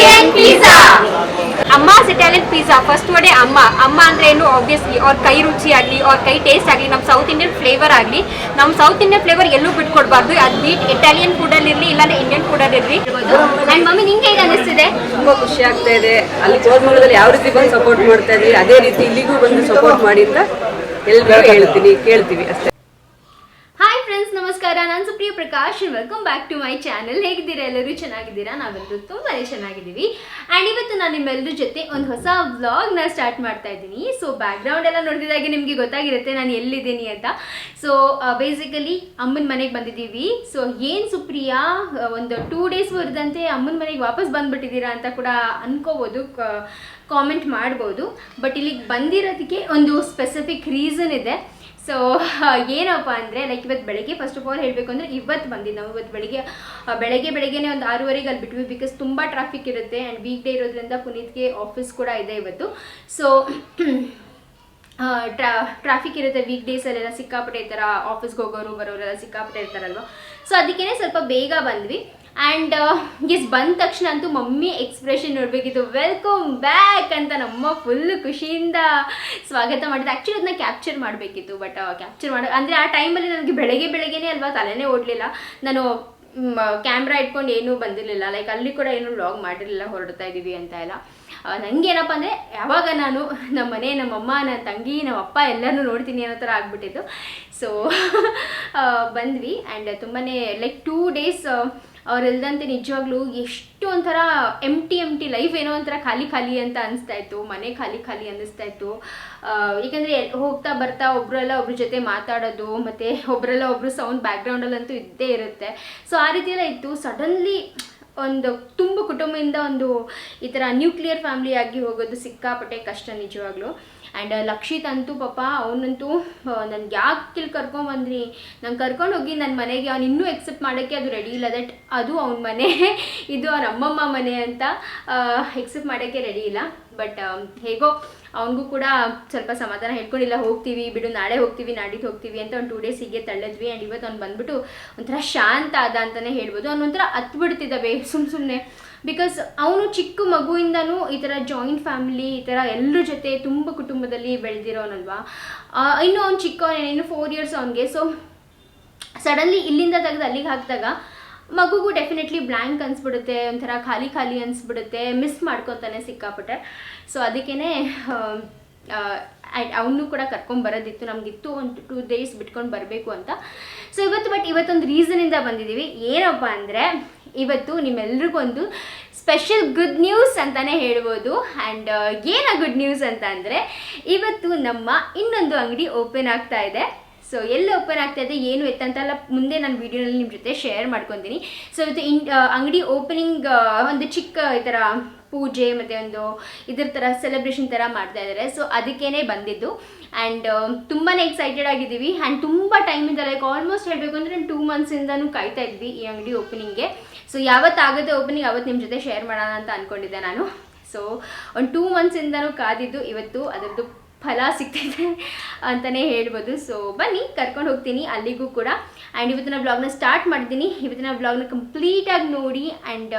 Italian pizza. Amma's Italian pizza. First word amma. Amma ಅಂದ್ರೆ ಏನು obviously ಅವ್ರ ಕೈ ರುಚಿ ಆಗಲಿ ಅವ್ರ ಕೈ ಟೇಸ್ಟ್ ಆಗಲಿ ನಮ್ಮ ಸೌತ್ ಇಂಡಿಯನ್ ಫ್ಲೇವರ್ ಆಗಲಿ ನಮ್ಮ ಸೌತ್ ಇಂಡಿಯನ್ ಫ್ಲೇವರ್ ಎಲ್ಲೂ ಬಿಟ್ಕೊಡ್ಬಾರ್ದು. ಅದು ಬೀಟ್ ಇಟಾಲಿಯನ್ ಫುಡಲ್ಲಿ ಇರಲಿ ಇಲ್ಲಾಂದ್ರೆ ಇಂಡಿಯನ್ ಫುಡಲ್ಲಿ ಇರಲಿ. ಆ್ಯಂಡ್ ಮಮ್ಮಿ ನಿಂಗೆ ಹೇಗೆ ಅನಿಸ್ತಿದೆ? ತುಂಬ ಖುಷಿ ಆಗ್ತಾ ಇದೆ. ಅಲ್ಲಿ ಕೋರ್ಮಂಗಲದಲ್ಲಿ ಯಾವ ರೀತಿ ಬಂದು ಸಪೋರ್ಟ್ ಮಾಡ್ತಾ ಇದ್ವಿ ಅದೇ ರೀತಿ ಇಲ್ಲಿಗೂ ಬಂದು ಸಪೋರ್ಟ್ ಮಾಡಿ ಅಂತ ಎಲ್ಲರಿಗೂ ಕೇಳ್ತೀವಿ ಅಷ್ಟೇ. ಹಾಯ್ ಫ್ರೆಂಡ್ಸ್, ನಮಸ್ಕಾರ. ನಾನು Supriya Prakash. Welcome back to my channel. ಹೇಗಿದ್ದೀರಾ? ಎಲ್ಲರೂ ಚೆನ್ನಾಗಿದ್ದೀರಾ? ನಾವೆಲ್ಲರೂ ತುಂಬಾ ಚೆನ್ನಾಗಿದ್ದೀವಿ. ಆ್ಯಂಡ್ ಇವತ್ತು ನಾನು ನಿಮ್ಮೆಲ್ಲರ ಜೊತೆ ಒಂದು ಹೊಸ ವ್ಲಾಗ್ನ ಸ್ಟಾರ್ಟ್ ಮಾಡ್ತಾ ಇದ್ದೀನಿ. ಸೊ ಬ್ಯಾಕ್ಗ್ರೌಂಡ್ ಎಲ್ಲ ನೋಡಿದಾಗೆ ನಿಮಗೆ ಗೊತ್ತಾಗಿರುತ್ತೆ ನಾನು ಎಲ್ಲಿದ್ದೀನಿ ಅಂತ. ಸೊ ಬೇಸಿಕಲಿ ಅಮ್ಮನ ಮನೆಗೆ ಬಂದಿದ್ದೀವಿ. ಸೊ ಏನು ಸುಪ್ರಿಯಾ ಒಂದು 2 ಡೇಸ್ ಬರೆದಂತೆ ಅಮ್ಮನ ಮನೆಗೆ ವಾಪಸ್ ಬಂದುಬಿಟ್ಟಿದ್ದೀರಾ ಅಂತ ಕೂಡ ಅನ್ಕೋಬೋದು, ಕಾಮೆಂಟ್ ಮಾಡ್ಬೋದು. ಬಟ್ ಇಲ್ಲಿಗೆ ಬಂದಿರೋದಕ್ಕೆ ಒಂದು ಸ್ಪೆಸಿಫಿಕ್ ರೀಸನ್ ಇದೆ. ಸೊ ಏನಪ್ಪ ಅಂದರೆ ಲೈಕ್ ಇವತ್ತು ಬೆಳಗ್ಗೆ ಫಸ್ಟ್ ಆಫ್ ಆಲ್ ಹೇಳಬೇಕು ಅಂದರೆ ಇವತ್ತು ಬಂದಿದ್ದು ನಾವು. ಇವತ್ತು ಬೆಳಗ್ಗೆನೇ ಒಂದು 6:30 ಅಲ್ಲಿ ಬಿಟ್ವಿ. ಬಿಕಾಸ್ ತುಂಬ ಟ್ರಾಫಿಕ್ ಇರುತ್ತೆ ಆ್ಯಂಡ್ ವೀಕ್ ಡೇ ಇರೋದ್ರಿಂದ ಪುನೀತ್ಗೆ ಆಫೀಸ್ ಕೂಡ ಇದೆ ಇವತ್ತು. ಸೊ ಟ್ರಾಫಿಕ್ ಇರುತ್ತೆ ವೀಕ್ ಡೇಸಲ್ಲೆಲ್ಲ, ಸಿಕ್ಕಾಪಟ್ಟೆ ಈ ಥರ ಆಫೀಸ್ಗೆ ಹೋಗೋರು ಬರೋರೆಲ್ಲ ಸಿಕ್ಕಾಪಟ್ಟೆ ಇರ್ತಾರಲ್ವ. ಸೊ ಅದಕ್ಕೇ ಸ್ವಲ್ಪ ಬೇಗ ಬಂದ್ವಿ. ಆ್ಯಂಡ್ ಎಸ್ ಬಂದ ತಕ್ಷಣ ಅಂತೂ ಮಮ್ಮಿ ಎಕ್ಸ್ಪ್ರೆಷನ್ ನೋಡಬೇಕಿತ್ತು. ವೆಲ್ಕಮ್ ಬ್ಯಾಕ್ ಅಂತ ನಮ್ಮ ಫುಲ್ ಖುಷಿಯಿಂದ ಸ್ವಾಗತ ಮಾಡಿದ್ದು. ಆ್ಯಕ್ಚುಲಿ ಅದನ್ನ ಕ್ಯಾಪ್ಚರ್ ಮಾಡಬೇಕಿತ್ತು, ಬಟ್ ಕ್ಯಾಪ್ಚರ್ ಅಂದರೆ ಆ ಟೈಮಲ್ಲಿ ನನಗೆ ಬೆಳಗ್ಗೆನೇ ಅಲ್ವಾ ತಲೆನೇ ಓಡಲಿಲ್ಲ. ನಾನು ಕ್ಯಾಮ್ರಾ ಇಟ್ಕೊಂಡು ಏನೂ ಬಂದಿರಲಿಲ್ಲ. ಲೈಕ್ ಅಲ್ಲಿ ಕೂಡ ಏನೂ ವ್ಲಾಗ್ ಮಾಡಿರಲಿಲ್ಲ ಹೊರಡ್ತಾ ಇದ್ದೀವಿ ಅಂತ ಎಲ್ಲ. ನನಗೇನಪ್ಪ ಅಂದರೆ ಯಾವಾಗ ನಾನು ನಮ್ಮ ಮನೆ, ನಮ್ಮಮ್ಮ, ನನ್ನ ತಂಗಿ, ನಮ್ಮ ಅಪ್ಪ ಎಲ್ಲರೂ ನೋಡ್ತೀನಿ ಅನ್ನೋ ಥರ ಆಗ್ಬಿಟ್ಟಿತ್ತು. ಸೊ ಬಂದ್ವಿ. ಆ್ಯಂಡ್ ತುಂಬಾ ಲೈಕ್ 2 ಡೇಸ್ ಅವ್ರೆಲ್ದಂತೆ ನಿಜವಾಗ್ಲೂ ಎಷ್ಟು ಒಂಥರ ಎಂಟಿ ಲೈಫ್, ಏನೋ ಒಂಥರ ಖಾಲಿ ಅಂತ ಅನಿಸ್ತಾ ಇತ್ತು. ಮನೆ ಖಾಲಿ ಅನ್ನಿಸ್ತಾ ಇತ್ತು. ಏಕೆಂದರೆ ಹೋಗ್ತಾ ಬರ್ತಾ ಒಬ್ರ ಜೊತೆ ಮಾತಾಡೋದು, ಮತ್ತು ಒಬ್ರು ಸೌಂಡ್ ಬ್ಯಾಕ್ಗ್ರೌಂಡಲ್ಲಂತೂ ಇದ್ದೇ ಇರುತ್ತೆ. ಸೊ ಆ ರೀತಿ ಎಲ್ಲ ಇತ್ತು. ಸಡನ್ಲಿ ಒಂದು ತುಂಬ ಕುಟುಂಬದಿಂದ ಒಂದು ಈ ಥರ ನ್ಯೂಕ್ಲಿಯರ್ ಫ್ಯಾಮಿಲಿ ಆಗಿ ಹೋಗೋದು ಸಿಕ್ಕಾಪಟ್ಟೆ ಕಷ್ಟ ನಿಜವಾಗ್ಲೂ. ಆ್ಯಂಡ್ ಲಕ್ಷಿತ್ ಅಂತೂ ಪಾಪ ಅವನಂತೂ ನನಗೆ ಯಾಕೆ ಇಲ್ಲಿ ಕರ್ಕೊಂಬಂದ್ರಿ, ನಂಗೆ ಕರ್ಕೊಂಡು ಹೋಗಿ ನನ್ನ ಮನೆಗೆ, ಅವ್ನು ಇನ್ನೂ ಎಕ್ಸೆಪ್ಟ್ ಮಾಡೋಕ್ಕೆ ಅದು ರೆಡಿ ಇಲ್ಲ. ದಟ್ ಅದು ಅವನ ಮನೆ, ಇದು ಅವ್ರ ಅಮ್ಮಮ್ಮ ಮನೆ ಅಂತ ಎಕ್ಸೆಪ್ಟ್ ಮಾಡೋಕ್ಕೆ ರೆಡಿ ಇಲ್ಲ. ಬಟ್ ಹೇಗೋ ಅವನಿಗೂ ಕೂಡ ಸ್ವಲ್ಪ ಸಮಾಧಾನ ಹೇಳ್ಕೊಂಡಿಲ್ಲ. ಹೋಗ್ತೀವಿ ಬಿಡು, ನಾಳೆ ಹೋಗ್ತೀವಿ, ನಾಡಿದ್ದು ಹೋಗ್ತೀವಿ ಅಂತ ಒಂದು 2 ಡೇಸ್ ಹೀಗೆ ತಳ್ಳಿದ್ವಿ. ಆ್ಯಂಡ್ ಇವತ್ತು ಅವ್ನು ಬಂದ್ಬಿಟ್ಟು ಒಂಥರ ಶಾಂತ ಆದ ಅಂತಲೇ ಹೇಳ್ಬೋದು. ಅವನು ಒಂಥರ ಹತ್ಬಿಡ್ತಿದ್ದಾವೆ ಸುಮ್ಮನೆ. ಬಿಕಾಸ್ ಅವನು ಚಿಕ್ಕ ಮಗುವಿಂದನೂ ಈ ಥರ ಜಾಯಿಂಟ್ ಫ್ಯಾಮಿಲಿ, ಈ ಥರ ಎಲ್ಲರ ಜೊತೆ ತುಂಬ ಕುಟುಂಬದಲ್ಲಿ ಬೆಳೆದಿರೋನಲ್ವಾ. ಇನ್ನೂ ಅವ್ನು ಚಿಕ್ಕವನೇ, ಇನ್ನು 4 ಇಯರ್ಸ್ ಅವನಿಗೆ. ಸೊ ಸಡನ್ಲಿ ಇಲ್ಲಿಂದ ತೆಗೆದು ಅಲ್ಲಿಗೆ ಹಾಕಿದಾಗ ಮಗುಗೂ ಡೆಫಿನೆಟ್ಲಿ ಬ್ಲ್ಯಾಂಕ್ ಅನಿಸ್ಬಿಡುತ್ತೆ, ಒಂಥರ ಖಾಲಿ ಅನಿಸ್ಬಿಡುತ್ತೆ, ಮಿಸ್ ಮಾಡ್ಕೊತಾನೆ ಸಿಕ್ಕಾಪಟ್ಟೆ. ಸೊ ಅದಕ್ಕೇ ಅವನು ಕೂಡ ಕರ್ಕೊಂಬರೋದಿತ್ತು, ನಮಗಿತ್ತು ಒಂದು 2 ಡೇಸ್ ಬಿಟ್ಕೊಂಡು ಬರಬೇಕು ಅಂತ. ಸೊ ಇವತ್ತೊಂದು ರೀಸನಿಂದ ಬಂದಿದ್ದೀವಿ. ಏನಪ್ಪ ಅಂದರೆ ಇವತ್ತು ನಿಮ್ಮೆಲ್ರಿಗೊಂದು ಸ್ಪೆಷಲ್ ಗುಡ್ ನ್ಯೂಸ್ ಅಂತಲೇ ಹೇಳ್ಬೋದು. ಆ್ಯಂಡ್ ಏನು ಗುಡ್ ನ್ಯೂಸ್ ಅಂತ ಅಂದರೆ ಇವತ್ತು ನಮ್ಮ ಇನ್ನೊಂದು ಅಂಗಡಿ ಓಪನ್ ಆಗ್ತಾ ಇದೆ. ಸೊ ಎಲ್ಲಿ ಓಪನ್ ಆಗ್ತಾ ಇದೆ, ಏನು ಎತ್ತಂತೆಲ್ಲ ಮುಂದೆ ನಾನು ವೀಡಿಯೋನಲ್ಲಿ ನಿಮ್ಮ ಜೊತೆ ಶೇರ್ ಮಾಡ್ಕೊತೀನಿ. ಸೊ ಇವತ್ತು ಅಂಗಡಿ ಓಪನಿಂಗ್ ಒಂದು ಚಿಕ್ಕ ಈ ಥರ ಪೂಜೆ ಮತ್ತು ಒಂದು ಇದ್ರ ಥರ ಸೆಲೆಬ್ರೇಷನ್ ಥರ ಮಾಡ್ತಾ ಇದ್ದಾರೆ. ಸೊ ಅದಕ್ಕೇ ಬಂದಿದ್ದು. ಆ್ಯಂಡ್ ತುಂಬಾ ಎಕ್ಸೈಟೆಡ್ ಆಗಿದ್ದೀವಿ. ಆ್ಯಂಡ್ ತುಂಬ ಟೈಮಿಂದ ಲೈಕ್ ಆಲ್ಮೋಸ್ಟ್ ಹೇಳಬೇಕು ಅಂದರೆ 2 ಮಂತ್ಸಿಂದನೂ ಕಾಯ್ತಾ ಇದ್ವಿ ಈ ಅಂಗಡಿ ಓಪನಿಂಗ್ಗೆ. ಸೊ ಯಾವತ್ತಾಗುತ್ತೆ ಓಪನಿಂಗ್ ಅವತ್ತು ನಿಮ್ಮ ಜೊತೆ ಶೇರ್ ಮಾಡೋಣ ಅಂತ ಅಂದ್ಕೊಂಡಿದ್ದೆ ನಾನು. ಸೊ ಒಂದು 2 ಮಂತ್ಸಿಂದನೂ ಕಾದಿದ್ದು ಇವತ್ತು ಅದರದ್ದು ಫಲ ಸಿಗ್ತಿದೆ ಅಂತಲೇ ಹೇಳ್ಬೋದು. ಸೊ ಬನ್ನಿ ಕರ್ಕೊಂಡು ಹೋಗ್ತೀನಿ ಅಲ್ಲಿಗೂ ಕೂಡ. ಆ್ಯಂಡ್ ಇವತ್ತಿನ ವ್ಲಾಗ್ನ ಸ್ಟಾರ್ಟ್ ಮಾಡಿದ್ದೀನಿ. ಇವತ್ತಿನ ವ್ಲಾಗ್ನ ಕಂಪ್ಲೀಟಾಗಿ ನೋಡಿ. ಆ್ಯಂಡ್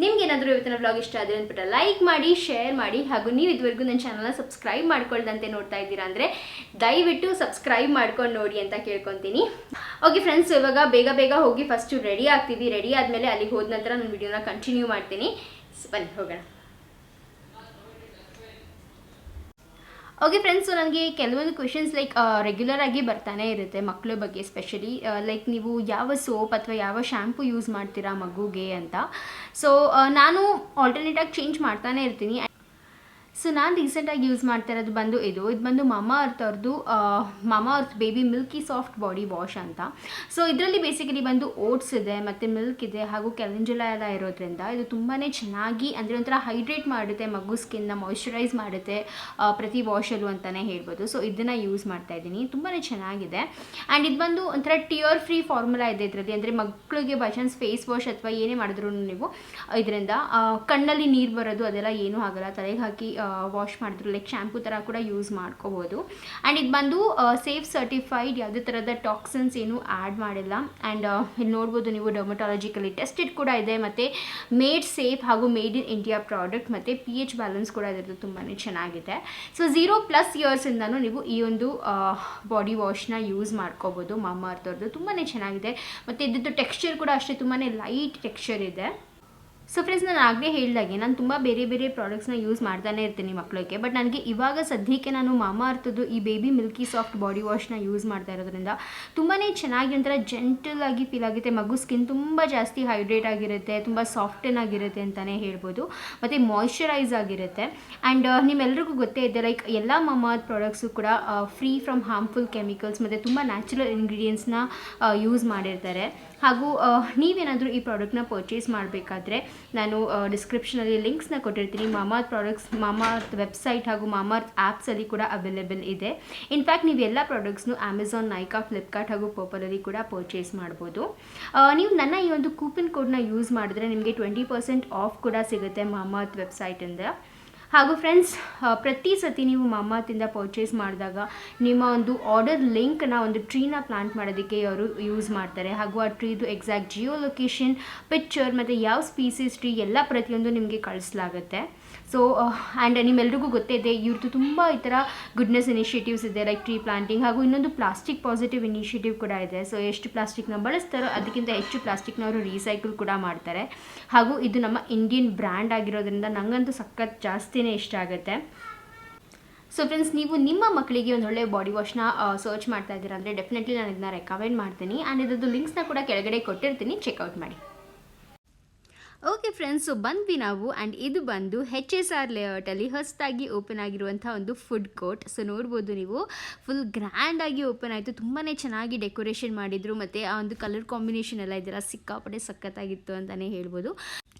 ನಿಮ್ಗೇನಾದರೂ ಇವತ್ತಿನ ವ್ಲಾಗ್ ಇಷ್ಟ ಆದರೆ ಅಂದ್ಬಿಟ್ಟು ಲೈಕ್ ಮಾಡಿ, ಶೇರ್ ಮಾಡಿ. ಹಾಗೂ ನೀವು ಇದುವರೆಗೂ ನನ್ನ ಚಾನಲ್ನ ಸಬ್ಸ್ಕ್ರೈಬ್ ಮಾಡ್ಕೊಳ್ದಂತೆ ನೋಡ್ತಾ ಇದ್ದೀರಾ ಅಂದರೆ ದಯವಿಟ್ಟು ಸಬ್ಸ್ಕ್ರೈಬ್ ಮಾಡ್ಕೊಂಡು ನೋಡಿ ಅಂತ ಕೇಳ್ಕೊತೀನಿ. ಓಕೆ ಫ್ರೆಂಡ್ಸ್, ಇವಾಗ ಬೇಗ ಹೋಗಿ ಫಸ್ಟು ರೆಡಿ ಆಗ್ತೀವಿ. ರೆಡಿ ಆದಮೇಲೆ ಅಲ್ಲಿಗೆ ಹೋದ ನಂತರ ನಾನು ವಿಡಿಯೋನ ಕಂಟಿನ್ಯೂ ಮಾಡ್ತೀನಿ. ಬನ್ನಿ ಹೋಗೋಣ. ಓಕೆ ಫ್ರೆಂಡ್ಸ್, ಸೊ ನನಗೆ ಕೆಲವೊಂದು ಕ್ವೆಶನ್ಸ್ ಲೈಕ್ ರೆಗ್ಯುಲರ್ ಆಗಿ ಬರ್ತಾನೆ ಇರುತ್ತೆ ಮಕ್ಕಳ ಬಗ್ಗೆ. ಸ್ಪೆಷಲಿ ಲೈಕ್ ನೀವು ಯಾವ ಸೋಪ್ ಅಥವಾ ಯಾವ ಶ್ಯಾಂಪು ಯೂಸ್ ಮಾಡ್ತೀರಾ ಮಗುಗೆ ಅಂತ. ಸೊ ನಾನು ಆಲ್ಟರ್ನೇಟಾಗಿ ಚೇಂಜ್ ಮಾಡ್ತಾನೆ ಇರ್ತೀನಿ. ಸೊ ನಾನು ರೀಸೆಂಟಾಗಿ ಯೂಸ್ ಮಾಡ್ತಾ ಇರೋದು ಬಂದು ಇದು ಬಂದು ಮಾಮಾ ಅರ್ತ್ ಅವ್ರದ್ದು ಮಾಮಾ earth baby milky soft body wash ಅಂತ. ಸೊ ಇದರಲ್ಲಿ ಬೇಸಿಕಲಿ ಬಂದು ಓಟ್ಸ್ ಇದೆ ಮತ್ತು ಮಿಲ್ಕ್ ಇದೆ ಹಾಗೂ ಕ್ಯಾಲೆಂಜುಲಾ ಎಲ್ಲ ಇರೋದ್ರಿಂದ ಇದು ತುಂಬಾ ಚೆನ್ನಾಗಿ ಅಂದರೆ ಒಂಥರ ಹೈಡ್ರೇಟ್ ಮಾಡುತ್ತೆ, ಮಗು ಸ್ಕಿನ್ನ ಮಾಯ್ಶ್ಚರೈಸ್ ಮಾಡುತ್ತೆ ಪ್ರತಿ ವಾಶಲ್ಲೂ ಅಂತಲೇ ಹೇಳ್ಬೋದು. ಸೊ ಇದನ್ನು ಯೂಸ್ ಮಾಡ್ತಾ ಇದ್ದೀನಿ, ತುಂಬಾ ಚೆನ್ನಾಗಿದೆ. ಆ್ಯಂಡ್ ಇದು ಬಂದು ಒಂಥರ ಟಿಯರ್ ಫ್ರೀ ಫಾರ್ಮುಲಾ ಇದೆ ಇದರಲ್ಲಿ. ಅಂದರೆ ಮಕ್ಕಳಿಗೆ ಬೈ ಚಾನ್ಸ್ ಫೇಸ್ ವಾಶ್ ಅಥವಾ ಏನೇ ಮಾಡಿದ್ರು ನೀವು ಇದರಿಂದ ಕಣ್ಣಲ್ಲಿ ನೀರು ಬರೋದು ಅದೆಲ್ಲ ಏನೂ ಆಗಲ್ಲ. ತಲೆಗೆ ಹಾಕಿ ವಾಶ್ ಮಾಡಿದ್ರು ಲೈಕ್ ಶ್ಯಾಂಪೂ ಥರ ಕೂಡ ಯೂಸ್ ಮಾಡ್ಕೋಬೋದು. ಆ್ಯಂಡ್ ಇದು ಬಂದು ಸೇಫ್ ಸರ್ಟಿಫೈಡ್, ಯಾವುದೇ ಥರದ ಟಾಕ್ಸಿನ್ಸ್ ಏನು ಆ್ಯಡ್ ಮಾಡಿಲ್ಲ. ಆ್ಯಂಡ್ ಇಲ್ಲಿ ನೋಡ್ಬೋದು ನೀವು ಡರ್ಮಟಾಲಜಿಕಲಿ ಟೆಸ್ಟೆಡ್ ಕೂಡ ಇದೆ, ಮತ್ತು ಮೇಡ್ ಸೇಫ್ ಹಾಗೂ ಮೇಡ್ ಇನ್ ಇಂಡಿಯಾ ಪ್ರಾಡಕ್ಟ್, ಮತ್ತು pH ಬ್ಯಾಲೆನ್ಸ್ ಕೂಡ ಇದರದ್ದು ತುಂಬಾ ಚೆನ್ನಾಗಿದೆ. ಸೊ 0+ ಇಯರ್ಸಿಂದನೂ ನೀವು ಈ ಒಂದು ಬಾಡಿ ವಾಶ್ನ ಯೂಸ್ ಮಾಡ್ಕೋಬೋದು. ಮಾಮಾ ಅರ್ತ್ ಅವ್ರದ್ದು ತುಂಬಾ ಚೆನ್ನಾಗಿದೆ, ಮತ್ತು ಇದ್ರದ್ದು ಟೆಕ್ಸ್ಚರ್ ಕೂಡ ಅಷ್ಟೇ ತುಂಬಾ ಲೈಟ್ ಟೆಕ್ಸ್ಚರ್ ಇದೆ. ಸೊ ಫ್ರೆಂಡ್ಸ್, ನಾನು ಆಗಲೇ ಹೇಳಿದಾಗೆ ನಾನು ತುಂಬ ಬೇರೆ ಬೇರೆ ಪ್ರಾಡಕ್ಟ್ಸ್ನ ಯೂಸ್ ಮಾಡ್ತಾನೆ ಇರ್ತೀನಿ ಮಕ್ಕಳಿಗೆ. ಬಟ್ ನನಗೆ ಇವಾಗ ಸದ್ಯಕ್ಕೆ ನಾನು ಮಾಮಾ ಅರ್ಥದ್ದು ಈ ಬೇಬಿ ಮಿಲ್ಕಿ ಸಾಫ್ಟ್ ಬಾಡಿ ವಾಶ್ನ ಯೂಸ್ ಮಾಡ್ತಾ ಇರೋದ್ರಿಂದ ತುಂಬಾ ಚೆನ್ನಾಗಿ ಒಂಥರ ಜೆಂಟಲ್ ಆಗಿ ಫೀಲ್ ಆಗುತ್ತೆ. ಮಗು ಸ್ಕಿನ್ ತುಂಬ ಜಾಸ್ತಿ ಹೈಡ್ರೇಟ್ ಆಗಿರುತ್ತೆ, ತುಂಬ ಸಾಫ್ಟನ್ ಆಗಿರುತ್ತೆ ಅಂತಲೇ ಹೇಳ್ಬೋದು, ಮತ್ತು ಮಾಯ್ಶ್ಚರೈಸ್ ಆಗಿರುತ್ತೆ. ಆ್ಯಂಡ್ ನಿಮ್ಮೆಲ್ರಿಗೂ ಗೊತ್ತೇ ಇದೆ ಲೈಕ್ ಎಲ್ಲ ಮಾಮಾ ಅರ್ತ್ ಪ್ರಾಡಕ್ಟ್ಸು ಕೂಡ ಫ್ರೀ ಫ್ರಮ್ ಹಾರ್ಮ್ಫುಲ್ ಕೆಮಿಕಲ್ಸ್ ಮತ್ತು ತುಂಬ ನ್ಯಾಚುರಲ್ ಇಂಗ್ರೀಡಿಯೆಂಟ್ಸ್ನ ಯೂಸ್ ಮಾಡಿರ್ತಾರೆ. ಹಾಗೂ ನೀವೇನಾದರೂ ಈ ಪ್ರಾಡಕ್ಟ್ನ ಪರ್ಚೇಸ್ ಮಾಡಬೇಕಾದ್ರೆ ನಾನು ಡಿಸ್ಕ್ರಿಪ್ಷನಲ್ಲಿ ಲಿಂಕ್ಸ್ನ ಕೊಟ್ಟಿರ್ತೀನಿ. ಮಾಮಾ ಅರ್ತ್ ಪ್ರಾಡಕ್ಟ್ಸ್ ಮಾಮಾ ಅರ್ತ್ ವೆಬ್ಸೈಟ್ ಹಾಗೂ ಮಾಮಾ ಅರ್ತ್ ಆ್ಯಪ್ಸಲ್ಲಿ ಕೂಡ ಅವೈಲೇಬಲ್ ಇದೆ. ಇನ್ಫ್ಯಾಕ್ಟ್ ನೀವು ಎಲ್ಲ ಪ್ರಾಡಕ್ಟ್ಸ್ನು ಅಮೆಝಾನ್, ನೈಕಾ, ಫ್ಲಿಪ್ಕಾರ್ಟ್ ಹಾಗೂ ಪರ್ಪಲಲ್ಲಿ ಕೂಡ ಪರ್ಚೇಸ್ ಮಾಡ್ಬೋದು. ನೀವು ನನ್ನ ಈ ಒಂದು ಕೂಪನ್ ಕೋಡ್ನ ಯೂಸ್ ಮಾಡಿದ್ರೆ ನಿಮಗೆ 20% ಆಫ್ ಕೂಡ ಸಿಗುತ್ತೆ ಮಾಮಾ ಅರ್ತ್ ವೆಬ್ಸೈಟಿಂದ. ಹಾಗೂ ಫ್ರೆಂಡ್ಸ್, ಪ್ರತಿ ಸತಿ ನೀವು ಮಾಮಾ ಅರ್ಥಿಂದ ಪರ್ಚೇಸ್ ಮಾಡಿದಾಗ ನಿಮ್ಮ ಒಂದು ಆರ್ಡರ್ ಲಿಂಕ್ನ ಒಂದು ಟ್ರೀನ ಪ್ಲಾಂಟ್ ಮಾಡೋದಕ್ಕೆ ಅವರು ಯೂಸ್ ಮಾಡ್ತಾರೆ. ಹಾಗೂ ಆ ಟ್ರೀದು ಎಕ್ಸಾಕ್ಟ್ ಜಿಯೋ ಲೊಕೇಶನ್, ಪಿಕ್ಚರ್ ಮತ್ತು ಯಾವ ಸ್ಪೀಸೀಸ್ ಟ್ರೀ ಎಲ್ಲ ಪ್ರತಿಯೊಂದು ನಿಮಗೆ ಕಳಿಸಲಾಗುತ್ತೆ. ಸೊ ಆ್ಯಂಡ್ ನಿಮ್ಮೆಲ್ರಿಗೂ ಗೊತ್ತೇ ಇದೆ ಇವ್ರದ್ದು ತುಂಬ ಈ ಥರ ಗುಡ್ನೆಸ್ ಇನಿಷಿಯೇಟಿವ್ಸ್ ಇದೆ, ಲೈಕ್ ಟ್ರೀ ಪ್ಲಾಂಟಿಂಗ್, ಹಾಗೂ ಇನ್ನೊಂದು ಪ್ಲಾಸ್ಟಿಕ್ ಪಾಸಿಟಿವ್ ಇನಿಷಿಯೇಟಿವ್ ಕೂಡ ಇದೆ. ಸೊ ಎಷ್ಟು ಪ್ಲಾಸ್ಟಿಕ್ನ ಬಳಸ್ತಾರೋ ಅದಕ್ಕಿಂತ ಹೆಚ್ಚು ಪ್ಲಾಸ್ಟಿಕ್ನ ಅವರು ರೀಸೈಕಲ್ ಕೂಡ ಮಾಡ್ತಾರೆ. ಹಾಗೂ ಇದು ನಮ್ಮ ಇಂಡಿಯನ್ ಬ್ರ್ಯಾಂಡ್ ಆಗಿರೋದ್ರಿಂದ ನನಗಂತೂ ಸಖತ್ ಜಾಸ್ತಿನೇ ಇಷ್ಟ ಆಗುತ್ತೆ. ಸೊ ಫ್ರೆಂಡ್ಸ್, ನೀವು ನಿಮ್ಮ ಮಕ್ಕಳಿಗೆ ಒಂದು ಒಳ್ಳೆ ಬಾಡಿ ವಾಶ್ನ ಸರ್ಚ್ ಮಾಡ್ತಾ ಇದ್ದೀರಾ ಅಂದರೆ ಡೆಫಿನೆಟ್ಲಿ ನಾನು ಇದನ್ನ ರೆಕಮೆಂಡ್ ಮಾಡ್ತೀನಿ. ಆ್ಯಂಡ್ ಇದ್ರದ್ದು ಲಿಂಕ್ಸ್ನ ಕೂಡ ಕೆಳಗಡೆ ಕೊಟ್ಟಿರ್ತೀನಿ, ಚೆಕ್ಔಟ್ ಮಾಡಿ. ಓಕೆ ಫ್ರೆಂಡ್ಸ್, ಸೊ ಬಂದ್ವಿ ನಾವು. ಆ್ಯಂಡ್ ಇದು ಬಂದು HSR ಲೇಔಟಲ್ಲಿ ಹೊಸದಾಗಿ ಓಪನ್ ಆಗಿರುವಂಥ ಒಂದು ಫುಡ್ ಕೋರ್ಟ್. ಸೊ ನೋಡ್ಬೋದು ನೀವು, ಫುಲ್ ಗ್ರ್ಯಾಂಡಾಗಿ ಓಪನ್ ಆಯಿತು, ತುಂಬಾ ಚೆನ್ನಾಗಿ ಡೆಕೋರೇಷನ್ ಮಾಡಿದರು, ಮತ್ತು ಆ ಒಂದು ಕಲರ್ ಕಾಂಬಿನೇಷನ್ ಎಲ್ಲ ಇದೆಲ್ಲ ಸಿಕ್ಕಾಪಟ್ಟೆ ಸಖತ್ತಾಗಿತ್ತು ಅಂತಲೇ ಹೇಳ್ಬೋದು.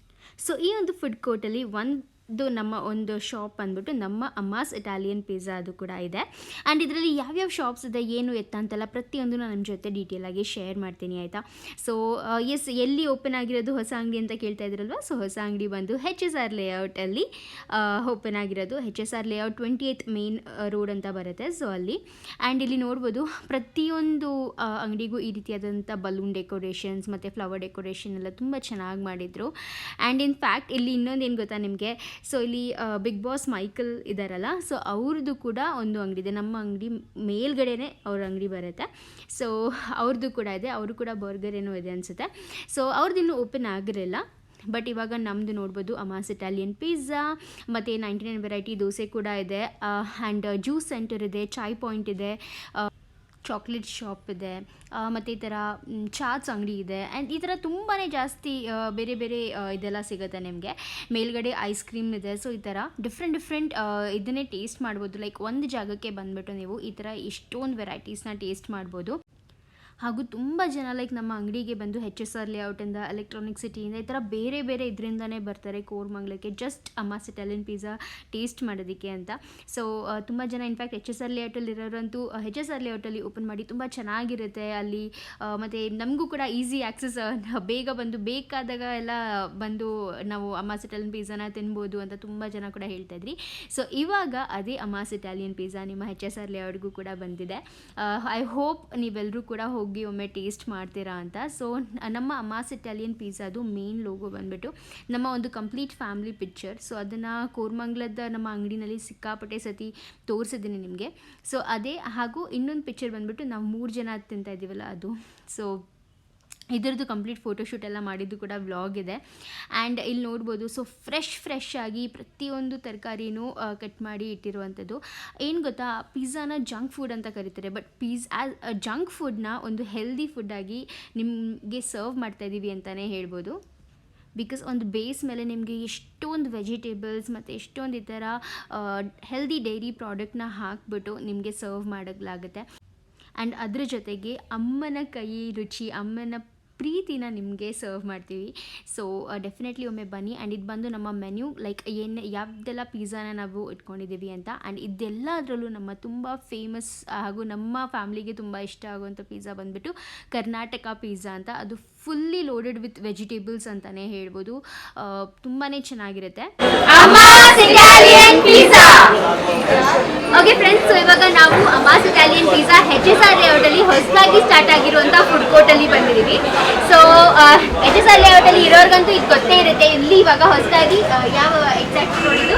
ಸೊ ಈ ಒಂದು ಫುಡ್ ಕೋರ್ಟಲ್ಲಿ ನಮ್ಮ ಒಂದು ಶಾಪ್ ಅಂದ್ಬಿಟ್ಟು ನಮ್ಮ ಅಮ್ಮಾಸ್ ಇಟಾಲಿಯನ್ ಪಿಜ್ಜಾ ಅದು ಕೂಡ ಇದೆ. ಆ್ಯಂಡ್ ಇದರಲ್ಲಿ ಯಾವ್ಯಾವ ಶಾಪ್ಸ್ ಇದೆ, ಏನು ಎತ್ತ ಅಂತೆಲ್ಲ ಪ್ರತಿಯೊಂದು ನಾನು ನಿಮ್ಮ ಜೊತೆ ಡೀಟೇಲಾಗಿ ಶೇರ್ ಮಾಡ್ತೀನಿ, ಆಯಿತಾ. ಸೊ ಎಸ್, ಎಲ್ಲಿ ಓಪನ್ ಆಗಿರೋದು ಹೊಸ ಅಂಗಡಿ ಅಂತ ಕೇಳ್ತಾ ಇದ್ರಲ್ವ. ಸೊ ಹೊಸ ಅಂಗಡಿ ಬಂದು HSR ಲೇಔಟಲ್ಲಿ ಓಪನ್ ಆಗಿರೋದು. HSR layout 28th main road ಅಂತ ಬರುತ್ತೆ. ಸೊ ಅಲ್ಲಿ ಆ್ಯಂಡ್ ಇಲ್ಲಿ ನೋಡ್ಬೋದು ಪ್ರತಿಯೊಂದು ಅಂಗಡಿಗೂ ಈ ರೀತಿಯಾದಂಥ ಬಲೂನ್ ಡೆಕೋರೇಷನ್ಸ್ ಮತ್ತು ಫ್ಲವರ್ ಡೆಕೋರೇಷನ್ ಎಲ್ಲ ತುಂಬ ಚೆನ್ನಾಗಿ ಮಾಡಿದರು. ಆ್ಯಂಡ್ ಇನ್ ಫ್ಯಾಕ್ಟ್ ಇಲ್ಲಿ ಇನ್ನೊಂದು ಏನು ಗೊತ್ತಾ ನಿಮಗೆ, ಸೊ ಇಲ್ಲಿ ಬಿಗ್ ಬಾಸ್ ಮೈಕಲ್ ಇದ್ದಾರಲ್ಲ, ಸೊ ಅವ್ರದ್ದು ಕೂಡ ಒಂದು ಅಂಗಡಿ ಇದೆ. ನಮ್ಮ ಅಂಗಡಿ ಮೇಲ್ಗಡೆನೇ ಅವ್ರ ಅಂಗಡಿ ಬರುತ್ತೆ. ಸೊ ಅವ್ರದ್ದು ಕೂಡ ಇದೆ, ಅವರು ಕೂಡ ಬರ್ಗರ್ ಏನೋ ಇದೆ ಅನಿಸುತ್ತೆ. ಸೊ ಅವ್ರದ್ದು ಇನ್ನೂ ಓಪನ್ ಆಗಿರಲಿಲ್ಲ. ಬಟ್ ಇವಾಗ ನಮ್ಮದು ನೋಡ್ಬೋದು ಅಮ್ಮಾಸ್ ಇಟಾಲಿಯನ್ ಪಿಜ್ಜಾ, ಮತ್ತು 99 ವೆರೈಟಿ ದೋಸೆ ಕೂಡ ಇದೆ. ಆ್ಯಂಡ್ ಜ್ಯೂಸ್ ಸೆಂಟರ್ ಇದೆ, ಚಾಯ್ ಪಾಯಿಂಟ್ ಇದೆ, ಚಾಕ್ಲೇಟ್ ಶಾಪ್ ಇದೆ, ಮತ್ತು ಈ ಥರ ಚಾಟ್ಸ್ ಅಂಗಡಿ ಇದೆ. ಆ್ಯಂಡ್ ಈ ಥರ ತುಂಬಾ ಜಾಸ್ತಿ ಬೇರೆ ಬೇರೆ ಇದೆಲ್ಲ ಸಿಗುತ್ತೆ ನಿಮಗೆ. ಮೇಲ್ಗಡೆ ಐಸ್ ಕ್ರೀಮ್ ಇದೆ. ಸೊ ಈ ಥರ ಡಿಫ್ರೆಂಟ್ ಇದನ್ನೇ ಟೇಸ್ಟ್ ಮಾಡ್ಬೋದು. ಲೈಕ್ ಒಂದು ಜಾಗಕ್ಕೆ ಬಂದುಬಿಟ್ಟು ನೀವು ಈ ಥರ ಇಷ್ಟೊಂದು ವೆರೈಟೀಸ್ನ ಟೇಸ್ಟ್ ಮಾಡ್ಬೋದು. ಹಾಗೂ ತುಂಬ ಜನ ಲೈಕ್ ನಮ್ಮ ಅಂಗಡಿಗೆ ಬಂದು HSR ಲೇಔಟಿಂದ, ಎಲೆಕ್ಟ್ರಾನಿಕ್ ಸಿಟಿಯಿಂದ ಈ ಥರ ಬೇರೆ ಬೇರೆ ಇದರಿಂದನೇ ಬರ್ತಾರೆ ಕೋರ್ಮಂಗ್ಲಕ್ಕೆ, ಜಸ್ಟ್ ಅಮ್ಮಾಸ್ ಇಟಾಲಿಯನ್ ಪಿಜ್ಜಾ ಟೇಸ್ಟ್ ಮಾಡೋದಕ್ಕೆ ಅಂತ. ಸೊ ತುಂಬ ಜನ ಇನ್ಫ್ಯಾಕ್ಟ್ HSR ಲೇಔಟಲ್ಲಿ ಇರೋರಂತೂ HSR ಲೇಔಟಲ್ಲಿ ಓಪನ್ ಮಾಡಿ ತುಂಬ ಚೆನ್ನಾಗಿರುತ್ತೆ ಅಲ್ಲಿ. ಮತ್ತು ನಮಗೂ ಕೂಡ ಈಸಿ ಆ್ಯಕ್ಸಸ್, ಬೇಗ ಬಂದು ಬೇಕಾದಾಗ ಎಲ್ಲ ಬಂದು ನಾವು ಅಮ್ಮಾಸ್ ಇಟಾಲಿಯನ್ ಪಿಜ್ಜಾನ ತಿನ್ಬೋದು ಅಂತ ತುಂಬ ಜನ ಕೂಡ ಹೇಳ್ತಾಯಿದ್ರಿ. ಸೊ ಇವಾಗ ಅದೇ ಅಮ್ಮಾಸ್ ಇಟಾಲಿಯನ್ ಪಿಜ್ಜಾ ನಿಮ್ಮ HSR ಲೇಔಟ್ಗೂ ಕೂಡ ಬಂದಿದೆ. ಐ ಹೋಪ್ ನೀವೆಲ್ಲರೂ ಕೂಡ ಹೋಗಿ ಒಮ್ಮೆ ಟೇಸ್ಟ್ ಮಾಡ್ತೀರಾ ಅಂತ. ಸೊ ನಮ್ಮ ಅಮ್ಮಾಸ್ ಇಟಾಲಿಯನ್ ಪಿಜ್ಜಾದು ಮೇನ್ ಲೋಗೋ ಬಂದುಬಿಟ್ಟು ನಮ್ಮ ಒಂದು ಕಂಪ್ಲೀಟ್ ಫ್ಯಾಮಿಲಿ ಪಿಕ್ಚರ್. ಸೊ ಅದನ್ನು ಕೋರ್ಮಂಗ್ಲದ ನಮ್ಮ ಅಂಗಡಿನಲ್ಲಿ ಸಿಕ್ಕಾಪಟ್ಟೆ ಸತಿ ತೋರಿಸಿದ್ದೀನಿ ನಿಮಗೆ. ಸೊ ಅದೇ, ಹಾಗೂ ಇನ್ನೊಂದು ಪಿಕ್ಚರ್ ಬಂದುಬಿಟ್ಟು ನಾವು 3 ಜನ ತಿಂತಾ ಇದ್ದೀವಲ್ಲ ಅದು. ಸೊ ಇದರದ್ದು ಕಂಪ್ಲೀಟ್ ಫೋಟೋಶೂಟ್ ಎಲ್ಲ ಮಾಡಿದ್ದು ಕೂಡ ವ್ಲಾಗ್ ಇದೆ. ಆ್ಯಂಡ್ ಇಲ್ಲಿ ನೋಡ್ಬೋದು, ಸೊ ಫ್ರೆಶ್ ಆಗಿ ಪ್ರತಿಯೊಂದು ತರಕಾರಿನೂ ಕಟ್ ಮಾಡಿ ಇಟ್ಟಿರುವಂಥದ್ದು. ಏನು ಗೊತ್ತಾ, ಪಿಜ್ಜಾನ ಜಂಕ್ ಫುಡ್ ಅಂತ ಕರೀತಾರೆ, ಬಟ್ ಜಂಕ್ ಫುಡ್ನ ಒಂದು ಹೆಲ್ದಿ ಫುಡ್ಡಾಗಿ ನಿಮಗೆ ಸರ್ವ್ ಮಾಡ್ತಾಯಿದ್ದೀವಿ ಅಂತಲೇ ಹೇಳ್ಬೋದು. ಬಿಕಾಸ್ ಒಂದು ಬೇಸ್ ಮೇಲೆ ನಿಮಗೆ ಎಷ್ಟೊಂದು ವೆಜಿಟೇಬಲ್ಸ್ ಮತ್ತು ಎಷ್ಟೊಂದು ಈ ಥರ ಹೆಲ್ದಿ ಡೈರಿ ಪ್ರಾಡಕ್ಟ್ನ ಹಾಕ್ಬಿಟ್ಟು ನಿಮಗೆ ಸರ್ವ್ ಮಾಡೋಕ್ಕಾಗುತ್ತೆ. ಆ್ಯಂಡ್ ಅದ್ರ ಜೊತೆಗೆ ಅಮ್ಮನ ಕೈ ರುಚಿ, ಅಮ್ಮನ ಪ್ರೀತಿನ ನಿಮಗೆ ಸರ್ವ್ ಮಾಡ್ತೀವಿ. ಸೊ ಡೆಫಿನೆಟ್ಲಿ ಒಮ್ಮೆ ಬನ್ನಿ. ಆ್ಯಂಡ್ ಇದು ಬಂದು ನಮ್ಮ ಮೆನ್ಯೂ, ಲೈಕ್ ಯಾವುದೆಲ್ಲ ಪಿಜ್ಜಾನ ನಾವು ಇಟ್ಕೊಂಡಿದ್ದೀವಿ ಅಂತ. ಆ್ಯಂಡ್ ಇದೆಲ್ಲದರಲ್ಲೂ ನಮ್ಮ ತುಂಬ ಫೇಮಸ್ ಹಾಗೂ ನಮ್ಮ ಫ್ಯಾಮ್ಲಿಗೆ ತುಂಬ ಇಷ್ಟ ಆಗುವಂಥ ಪಿಜ್ಜಾ ಬಂದುಬಿಟ್ಟು ಕರ್ನಾಟಕ ಪಿಜ್ಜಾ ಅಂತ. ಅದು ಫುಲ್ಲಿ ಲೋಡೆಡ್ ವಿತ್ ವೆಜಿಟೇಬಲ್ಸ್ ಅಂತಲೇ ಹೇಳ್ಬೋದು. ತುಂಬಾ ಚೆನ್ನಾಗಿರುತ್ತೆ. ಓಕೆ ಫ್ರೆಂಡ್ಸ್, ಸೊ ಇವಾಗ ನಾವು ಅಮ್ಮಾಸ್ ಇಟಾಲಿಯನ್ ಪಿಜ್ಜಾ HSR ಲೇಔಟಲ್ಲಿ ಹೊಸದಾಗಿ ಸ್ಟಾರ್ಟ್ ಆಗಿರುವಂಥ ಫುಡ್ ಕೋರ್ಟಲ್ಲಿ ಬಂದಿದ್ದೀವಿ. ಸೊ HSR ಲೇಔಟಲ್ಲಿ ಇರೋರ್ಗಂತೂ ಇದು ಗೊತ್ತೇ ಇರುತ್ತೆ. ಇಲ್ಲಿ ಇವಾಗ ಹೊಸದಾಗಿ ಯಾವ ಎಕ್ಸಾಕ್ಟ್ ರೋಡ್ ಇದು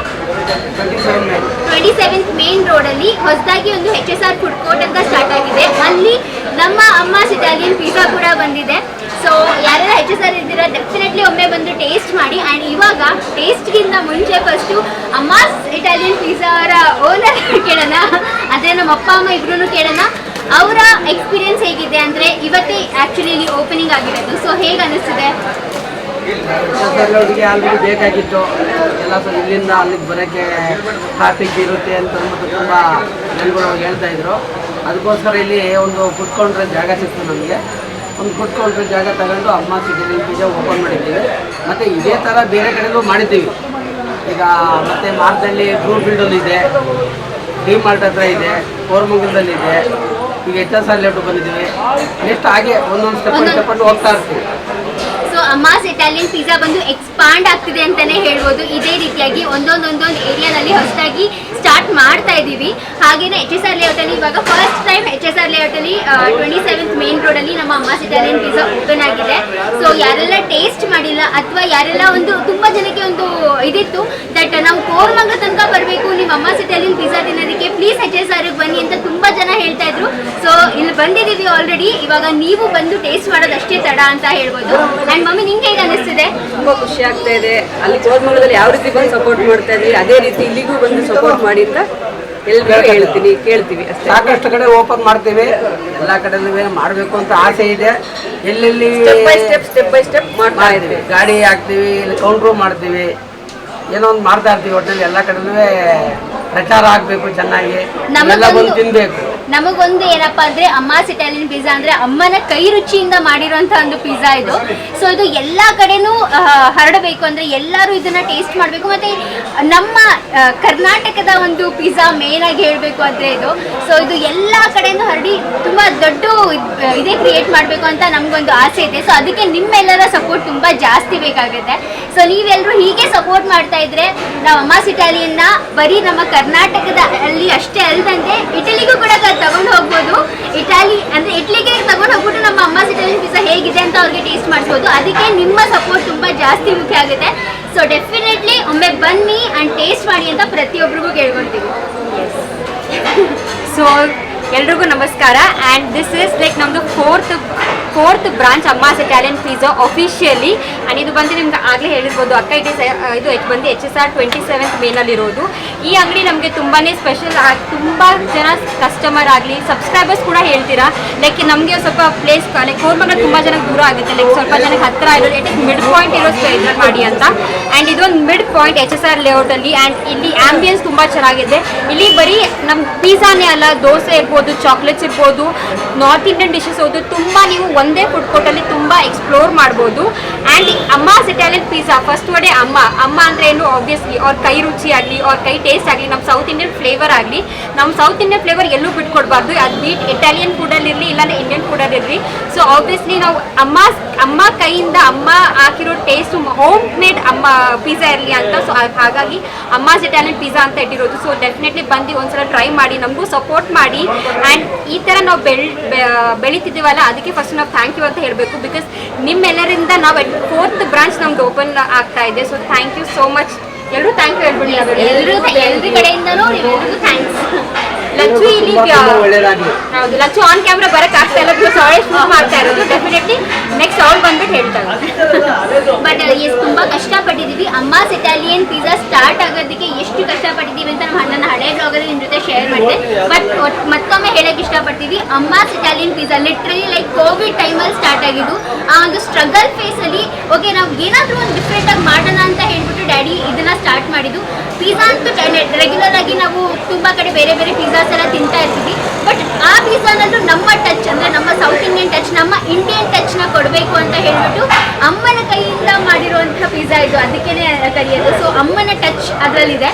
27th ಮೇನ್ ರೋಡಲ್ಲಿ ಹೊಸದಾಗಿ ಒಂದು HSR ಫುಡ್ ಕೋರ್ಟ್ ಅಂತ ಸ್ಟಾರ್ಟ್ ಆಗಿದೆ. ಅಲ್ಲಿ ನಮ್ಮ ಅಮ್ಮಾಸ್ ಇಟಾಲಿಯನ್ ಪಿಜ್ಜಾ ಕೂಡ ಬಂದಿದೆ. ಸೊ ಯಾರೆಲ್ಲ HSR ಇದ್ದೀರಾ ಡೆಫಿನೆಟ್ಲಿ ಒಮ್ಮೆ ಬಂದು ಟೇಸ್ಟ್ ಮಾಡಿ. ಆ್ಯಂಡ್ ಇವಾಗ ಟೇಸ್ಟ್ಗಿಂತ ಮುಂಚೆ ಫಸ್ಟು ಅಮ್ಮಾಸ್ ಇಟಾಲಿಯನ್ ಪಿಜ್ಜಾ ಅವರ ಓನರ್ ಕೇಳೋಣ, ಅದೇ ನಮ್ಮ ಅಪ್ಪ ಅಮ್ಮ ಇಬ್ರು ಕೇಳೋಣ ಅವರ ಎಕ್ಸ್ಪೀರಿಯನ್ಸ್ ಹೇಗಿದೆ. ಅಂದರೆ ಇವತ್ತೇ ಆ್ಯಕ್ಚುಲಿ ಇಲ್ಲಿ ಓಪನಿಂಗ್ ಆಗಿರೋದು. ಸೊ ಹೇಗೆ ಅನಿಸ್ತಿದೆ? ಅವರಿಗೆ ಆಲ್ರೆಡಿ ಬೇಕಾಗಿತ್ತು ಎಲ್ಲ. ಸೊ ಇಲ್ಲಿಂದ ಅಲ್ಲಿಗೆ ಬರೋಕ್ಕೆ ಟ್ರಾಫಿಕ್ ಇರುತ್ತೆ ಅಂತ ಅಂದ್ಬಿಟ್ಟು ತುಂಬ ಜನಗಳು ಹೇಳ್ತಾ ಇದ್ರು. ಅದಕ್ಕೋಸ್ಕರ ಇಲ್ಲಿ ಒಂದು ಫುಡ್ ಕೌಂಟ್ರ್ ಜಾಗ ಸಿಕ್ತು ನಮಗೆ. ಒಂದು ಫುಡ್ ಕೌಂಟ್ರ್ ಜಾಗ ತಗೊಂಡು ಅಮ್ಮಾಸ್ ಇಟಾಲಿಯನ್ ಪಿಜ್ಜಾ ಓಪನ್ ಮಾಡಿದ್ದೀವಿ. ಮತ್ತು ಇದೇ ಥರ ಬೇರೆ ಕಡೆಯೂ ಮಾಡಿದ್ದೀವಿ. ಈಗ ಮತ್ತು ಮಾರ್ಚಲ್ಲಿ ಬ್ಲೂ ಫೀಲ್ಡಲ್ಲಿ ಇದೆ, ಡಿ ಮಾರ್ಟ್ ಹತ್ರ ಇದೆ, ಕೋರಮಂಗಲದಲ್ಲಿದೆ, ಈಗ HSR ಲೇಔಟ್ ಬಂದಿದ್ದೀವಿ. ನೆಕ್ಸ್ಟ್ ಹಾಗೆ ಒಂದೊಂದು ಸ್ಟೆಪ್ ಹೋಗ್ತಾ ಇರ್ತೀವಿ. ಸೊ ಅಮ್ಮಾಸ್ ಇಟಾಲಿಯನ್ ಪಿಜ್ಜಾ ಬಂದು ಎಕ್ಸ್ಪಾಂಡ್ ಆಗ್ತಿದೆ ಅಂತಲೇ ಹೇಳ್ಬೋದು. ಇದೇ ರೀತಿಯಾಗಿ ಒಂದೊಂದು ಏರಿಯಾದಲ್ಲಿ ಹೊಸದಾಗಿ ಸ್ಟಾರ್ಟ್ ಮಾಡ್ತಾ ಇದ್ದೀವಿ. ಹಾಗೆಯೇ HSR ಲೇಔಟಲ್ಲಿ ಇವಾಗ first time HSR ಲೇಔಟಲ್ಲಿ 27th main ರೋಡಲ್ಲಿ ನಮ್ಮ ಅಮ್ಮಾಸ್ ಇಟಾಲಿಯನ್ ಪಿಜ್ಜಾ ಓಪನ್ ಆಗಿದೆ. ಸೊ ಯಾರೆಲ್ಲ ಟೇಸ್ಟ್ ಮಾಡಿಲ್ಲ ಅಥವಾ ಯಾರೆಲ್ಲ ಒಂದು ತುಂಬ ಜನಕ್ಕೆ ಒಂದು ಇದಿತ್ತು ದಟ್ ನಾವು ಕೋರಮಂಗಲ ತನಕ ಬರಬೇಕು ನಿಮ್ಮ ಅಮ್ಮಾಸ್ ಇಟಾಲಿಯನ್ ಪಿಜ್ಜಾ ತಿನ್ನೋದಕ್ಕೆ, ಪ್ಲೀಸ್ HSRಗೆ ಬನ್ನಿ ಅಂತ ತುಂಬ ಜನ ಹೇಳ್ತಾ ಇದ್ರು. ಸೊ ಇಲ್ಲಿ ಬಂದಿದ್ದೀವಿ ಆಲ್ರೆಡಿ. ಇವಾಗ ನೀವು ಬಂದು ಟೇಸ್ಟ್ ಮಾಡೋದಷ್ಟೇ ತಡ ಅಂತ ಹೇಳ್ಬೋದು. ಆ್ಯಂಡ್ ಮಮ್ಮಿ ನಿಂಗೆ ಹೇಗೆ ಅನಿಸ್ತಿದೆ? ತುಂಬ ಖುಷಿ ಆಗ್ತಾ ಇದೆ. ಅಲ್ಲಿ ಕೋರಮಂಗಲದಲ್ಲಿ ಯಾವ ರೀತಿ ಬಂದು ಸಪೋರ್ಟ್ ಮಾಡ್ತಾ ಇದ್ವಿ ಅದೇ ರೀತಿ ಇಲ್ಲಿಗೂ ಬಂದು ಸಪೋರ್ಟ್ ಮಾಡಿ ಅಂತ ಎಲ್ರಿಗೂ ಕೇಳ್ತೀವಿ ಅಷ್ಟೇ. ಸಾಕಷ್ಟು ಕಡೆ ಓಪನ್ ಮಾಡ್ತೀವಿ, ಎಲ್ಲ ಕಡೆನೂ ಮಾಡಬೇಕು ಅಂತ ಆಸೆ ಇದೆ. ಎಲ್ಲೆಲ್ಲಿ ಸ್ಟೆಪ್ ಬೈ ಸ್ಟೆಪ್ ಮಾಡ್ತಾ ಇದ್ದೀವಿ. ಗಾಡಿ ಹಾಕ್ತೀವಿ, ಇಲ್ಲಿ ಕೌಂಟ್ರು ಮಾಡ್ತೀವಿ, ಏನೋ ಒಂದು ಮಾಡ್ತಾ ಇರ್ತೀವಿ. ಒಟ್ಟಿನಲ್ಲಿ ಎಲ್ಲ ಕಡೆನೂ ಪ್ರಚಾರ ಆಗಬೇಕು, ಚೆನ್ನಾಗಿ ಎಲ್ಲ ಬಂದು ತಿನ್ನಬೇಕು. ನಮಗೊಂದು ಏನಪ್ಪ ಅಂದರೆ ಅಮ್ಮಾಸ್ ಇಟಾಲಿಯನ್ ಪಿಜ್ಜಾ ಅಂದರೆ ಅಮ್ಮನ ಕೈ ರುಚಿಯಿಂದ ಮಾಡಿರೋಂಥ ಒಂದು ಪಿಜ್ಜಾ ಇದು. ಸೊ ಇದು ಎಲ್ಲ ಕಡೆನೂ ಹರಡಬೇಕು ಅಂದರೆ ಎಲ್ಲರೂ ಇದನ್ನು ಟೇಸ್ಟ್ ಮಾಡಬೇಕು. ಮತ್ತು ನಮ್ಮ ಕರ್ನಾಟಕದ ಒಂದು ಪಿಜ್ಜಾ ಮೇನಾಗಿ ಹೇಳಬೇಕು ಅಂದರೆ ಇದು. ಸೊ ಇದು ಎಲ್ಲ ಕಡೆನೂ ಹರಡಿ ತುಂಬ ದೊಡ್ಡ ಇದೇ ಕ್ರಿಯೇಟ್ ಮಾಡಬೇಕು ಅಂತ ನಮಗೊಂದು ಆಸೆ ಇದೆ. ಸೊ ಅದಕ್ಕೆ ನಿಮ್ಮೆಲ್ಲರ ಸಪೋರ್ಟ್ ತುಂಬ ಜಾಸ್ತಿ ಬೇಕಾಗುತ್ತೆ. ಸೊ ನೀವೆಲ್ಲರೂ ಹೀಗೆ ಸಪೋರ್ಟ್ ಮಾಡ್ತಾ ಇದ್ರೆ ನಾವು ಅಮ್ಮಾಸ್ ಇಟಾಲಿಯನ್ನ ಬರೀ ನಮ್ಮ ಕರ್ನಾಟಕದ ಅಲ್ಲಿ ಅಷ್ಟೇ ಅಲ್ಲದಂತೆ ಇಟಲಿಗೂ ಕೂಡ ತಗೊಂಡು ಹೋಗ್ಬೋದು. ಇಟ್ಲಿಗೆ ತಗೊಂಡು ಹೋಗ್ಬಿಟ್ಟು ನಮ್ಮ ಅಮ್ಮಾಸ್ ಇಟಾಲಿಯನ್ ಪಿಜ್ಜಾ ಹೇಗಿದೆ ಅಂತ ಅವ್ರಿಗೆ ಟೇಸ್ಟ್ ಮಾಡಿಸ್ಬೋದು. ಅದಕ್ಕೆ ನಿಮ್ಮ ಸಪೋರ್ಟ್ ತುಂಬ ಜಾಸ್ತಿ ಮುಖ್ಯ ಆಗುತ್ತೆ. ಸೊ ಡೆಫಿನೆಟ್ಲಿ ಒಮ್ಮೆ ಬನ್ನಿ ಆ್ಯಂಡ್ ಟೇಸ್ಟ್ ಮಾಡಿ ಅಂತ ಪ್ರತಿಯೊಬ್ಬರಿಗೂ ಕೇಳ್ಕೊಳ್ತೀವಿ. ಸೊ ಎಲ್ರಿಗೂ ನಮಸ್ಕಾರ. ಆ್ಯಂಡ್ ದಿಸ್ ಇಸ್ ಲೈಕ್ ನಮ್ಮದು fourth branch Amma's Italian pizza officially. And ಇದು ಬಂದು ನಿಮ್ಗೆ ಆಗಲೇ ಹೇಳಿರ್ಬೋದು ಅಕ್ಕ, ಇದು ಬಂದು HSR 27th ಮೇನಲ್ಲಿರೋದು. ಈ ಅಂಗಡಿ ನಮಗೆ ತುಂಬಾ ಸ್ಪೆಷಲ್ ಆಗಿ ತುಂಬ ಜನ ಕಸ್ಟಮರ್ ಆಗಲಿ ಸಬ್ಸ್ಕ್ರೈಬರ್ಸ್ ಕೂಡ ಹೇಳ್ತೀರಾ. ಲೈಕ್ ನಮಗೆ ಸ್ವಲ್ಪ ಪ್ಲೇಸ್ ಲೈಕ್ ಕೋರಮಂಗಲ ತುಂಬ ಜನಕ್ಕೆ ದೂರ ಆಗುತ್ತೆ, ಲೈಕ್ ಸ್ವಲ್ಪ ಜನಕ್ಕೆ ಹತ್ತಿರ ಇರೋದು ಇಟ್ ಇಸ್ ಮಿಡ್ ಪಾಯಿಂಟ್ ಇರೋ ಇದ್ರಲ್ಲಿ ಮಾಡಿ ಅಂತ. ಆ್ಯಂಡ್ ಇದೊಂದು ಮಿಡ್ ಪಾಯಿಂಟ್ HSR ಲೇಔಟಲ್ಲಿ. ಆ್ಯಂಡ್ ಇಲ್ಲಿ ಆ್ಯಂಬಿಯನ್ಸ್ ತುಂಬ ಚೆನ್ನಾಗಿದೆ. ಇಲ್ಲಿ ಬರೀ ನಮ್ಮ ಪಿಜ್ಜಾನೇ ಅಲ್ಲ, ದೋಸೆ ಇರ್ಬೋದು, ಚಾಕ್ಲೇಟ್ಸ್ ಇರ್ಬೋದು, ನಾರ್ತ್ ಇಂಡಿಯನ್ ಡಿಶಸ್ ಇರ್ಬೋದು, ತುಂಬ ನೀವು ಒಂದೇ ಫುಡ್ ಕೋರ್ಟಲ್ಲಿ ತುಂಬ ಎಕ್ಸ್ಪ್ಲೋರ್ ಮಾಡ್ಬೋದು. ಆ್ಯಂಡ್ ಅಮ್ಮಾಸ್ ಇಟಾಲಿಯನ್ ಪಿಜ್ಜಾ ಫಸ್ಟ್ ವರ್ಡೇ ಅಮ್ಮ ಅಂದರೆ ಏನು ಆಬ್ವಿಯಸ್ಲಿ ಅವ್ರ ಕೈ ರುಚಿ ಆಗಲಿ ಅವ್ರ ಕೈ ಟೇಸ್ಟ್ ಆಗಲಿ ನಮ್ಮ ಸೌತ್ ಇಂಡಿಯನ್ ಫ್ಲೇವರ್ ಆಗಲಿ, ನಮ್ಮ ಸೌತ್ ಇಂಡಿಯನ್ ಫ್ಲೇವರ್ ಎಲ್ಲೂ ಬಿಟ್ಕೊಡ್ಬಾರ್ದು. ಅದು ಬೀಟ್ ಇಟಾಲಿಯನ್ ಫುಡಲ್ಲಿರಲಿ ಇಲ್ಲಾಂದರೆ ಇಂಡಿಯನ್ ಫುಡಲ್ಲಿರಲಿ. ಸೊ ಆಬ್ವಿಯಸ್ಲಿ ನಾವು ಅಮ್ಮ ಕೈಯಿಂದ ಅಮ್ಮ ಹಾಕಿರೋ ಟೇಸ್ಟು ಹೋಮ್ ಮೇಡ್ ಅಮ್ಮ ಪಿಜ್ಜಾ ಇರಲಿ ಅಂತ. ಸೊ ಹಾಗಾಗಿ ಅಮ್ಮಾಸ್ ಇಟಾಲಿಯನ್ ಪಿಜ್ಜಾ ಅಂತ ಇಟ್ಟಿರೋದು. ಸೊ ಡೆಫಿನೆಟ್ಲಿ ಬಂದು ಒಂದ್ಸಲ ಟ್ರೈ ಮಾಡಿ, ನಮಗೂ ಸಪೋರ್ಟ್ ಮಾಡಿ. ಆ್ಯಂಡ್ ಈ ಥರ ನಾವು ಬೆಳೀತಿದ್ದೀವಲ್ಲ ಅದಕ್ಕೆ ಫಸ್ಟ್ ನಾವು ಥ್ಯಾಂಕ್ ಯು ಅಂತ ಹೇಳಬೇಕು. ಬಿಕಾಸ್ ನಿಮ್ಮೆಲ್ಲರಿಂದ ನಾವು 4th ಬ್ರಾಂಚ್ ನಮ್ದು ಓಪನ್ ಆಗ್ತಾ ಇದೆ. So thank you so much. ಎಲ್ಲರೂ ಥ್ಯಾಂಕ್ ಯು ಹೇಳ್ಬಿಡಿ. ಎಲ್ಲರ ಕಡೆಯಿಂದನೂ ನಿಮ್ಮೆಲ್ಲರಿಗೂ ಥ್ಯಾಂಕ್ಸ್. ಲಚ್ಚು ಇಲ್ಲಿ ಒಳ್ಳೇದಾಗಲಿ. ಹೌದು, ಲಚ್ಚು ಆನ್ ಕ್ಯಾಮ್ರಾ ಬರಕ್ಕೆ ಆಗ್ತಾ ಇಲ್ಲ, ಬಿಕಾಸ್ ಅವಳೇ ಶೂಟ್ ಮಾಡ್ತಾ ಇರೋದು. ಡೆಫಿನೆಟ್ಲಿ ನೆಕ್ಸ್ಟ್ ಅವಳು ಬಂದ್ಬಿಟ್ಟು ಹೇಳ್ತಾಳೆ. ಬಟ್ ತುಂಬ ಕಷ್ಟಪಟ್ಟಿದ್ದೀವಿ. ಅಮ್ಮಾಸ್ ಇಟಾಲಿಯನ್ ಪಿಜ್ಜಾ ಸ್ಟಾರ್ಟ್ ಆಗೋದಕ್ಕೆ ಎಷ್ಟು ಕಷ್ಟಪಟ್ಟಿದ್ದೀವಿ ಅಂತ ನನ್ನ ಹಳೆ ಬ್ಲಾಗಲ್ಲಿ ನಿಮ್ಮ ಜೊತೆ ಶೇರ್ ಮಾಡಿದೆ. ಬಟ್ ಮತ್ತೊಮ್ಮೆ ಹೇಳಕ್ಕೆ ಇಷ್ಟಪಡ್ತೀವಿ, Amma's Italian pizza literally like COVID ಟೈಮಲ್ಲಿ ಸ್ಟಾರ್ಟ್ ಆಗಿದ್ದು. ಆ ಒಂದು ಸ್ಟ್ರಗಲ್ ಫೇಸಲ್ಲಿ ಓಕೆ ನಾವು ಏನಾದರೂ ಒಂದು ಡಿಫ್ರೆಂಟಾಗಿ ಮಾಡೋಣ ಅಂತ ಹೇಳ್ಬಿಟ್ಟು ಡ್ಯಾಡಿ ಇದನ್ನು ಸ್ಟಾರ್ಟ್ ಮಾಡಿದ್ದು. ಪಿಜ್ಜಾ ಅಂತ ಗೊತ್ತು ರೆಗ್ಯುಲರ್ ಆಗಿ ನಾವು ತುಂಬ ಕಡೆ ಬೇರೆ ಬೇರೆ ಪಿಜ್ಜಾಸ್ ಎಲ್ಲ ತಿಂತಾ ಇರ್ತೀವಿ. ಬಟ್ ಆ ಪಿಜ್ಜಾನಲ್ಲೂ ನಮ್ಮ ಟಚ್ ಅಂದರೆ ನಮ್ಮ ಸೌತ್ ಇಂಡಿಯನ್ ಟಚ್, ನಮ್ಮ ಇಂಡಿಯನ್ ಟಚ್ನ ಕೊಡಬೇಕು ಅಂತ ಹೇಳ್ಬಿಟ್ಟು ಅಮ್ಮನ ಕೈಯಿಂದ ಮಾಡಿರುವಂಥ ಪಿಜ್ಜಾ ಇದು, ಅದಕ್ಕೇ ಕರೆಯೋದು. ಸೊ ಅಮ್ಮನ ಟಚ್ ಅದರಲ್ಲಿದೆ.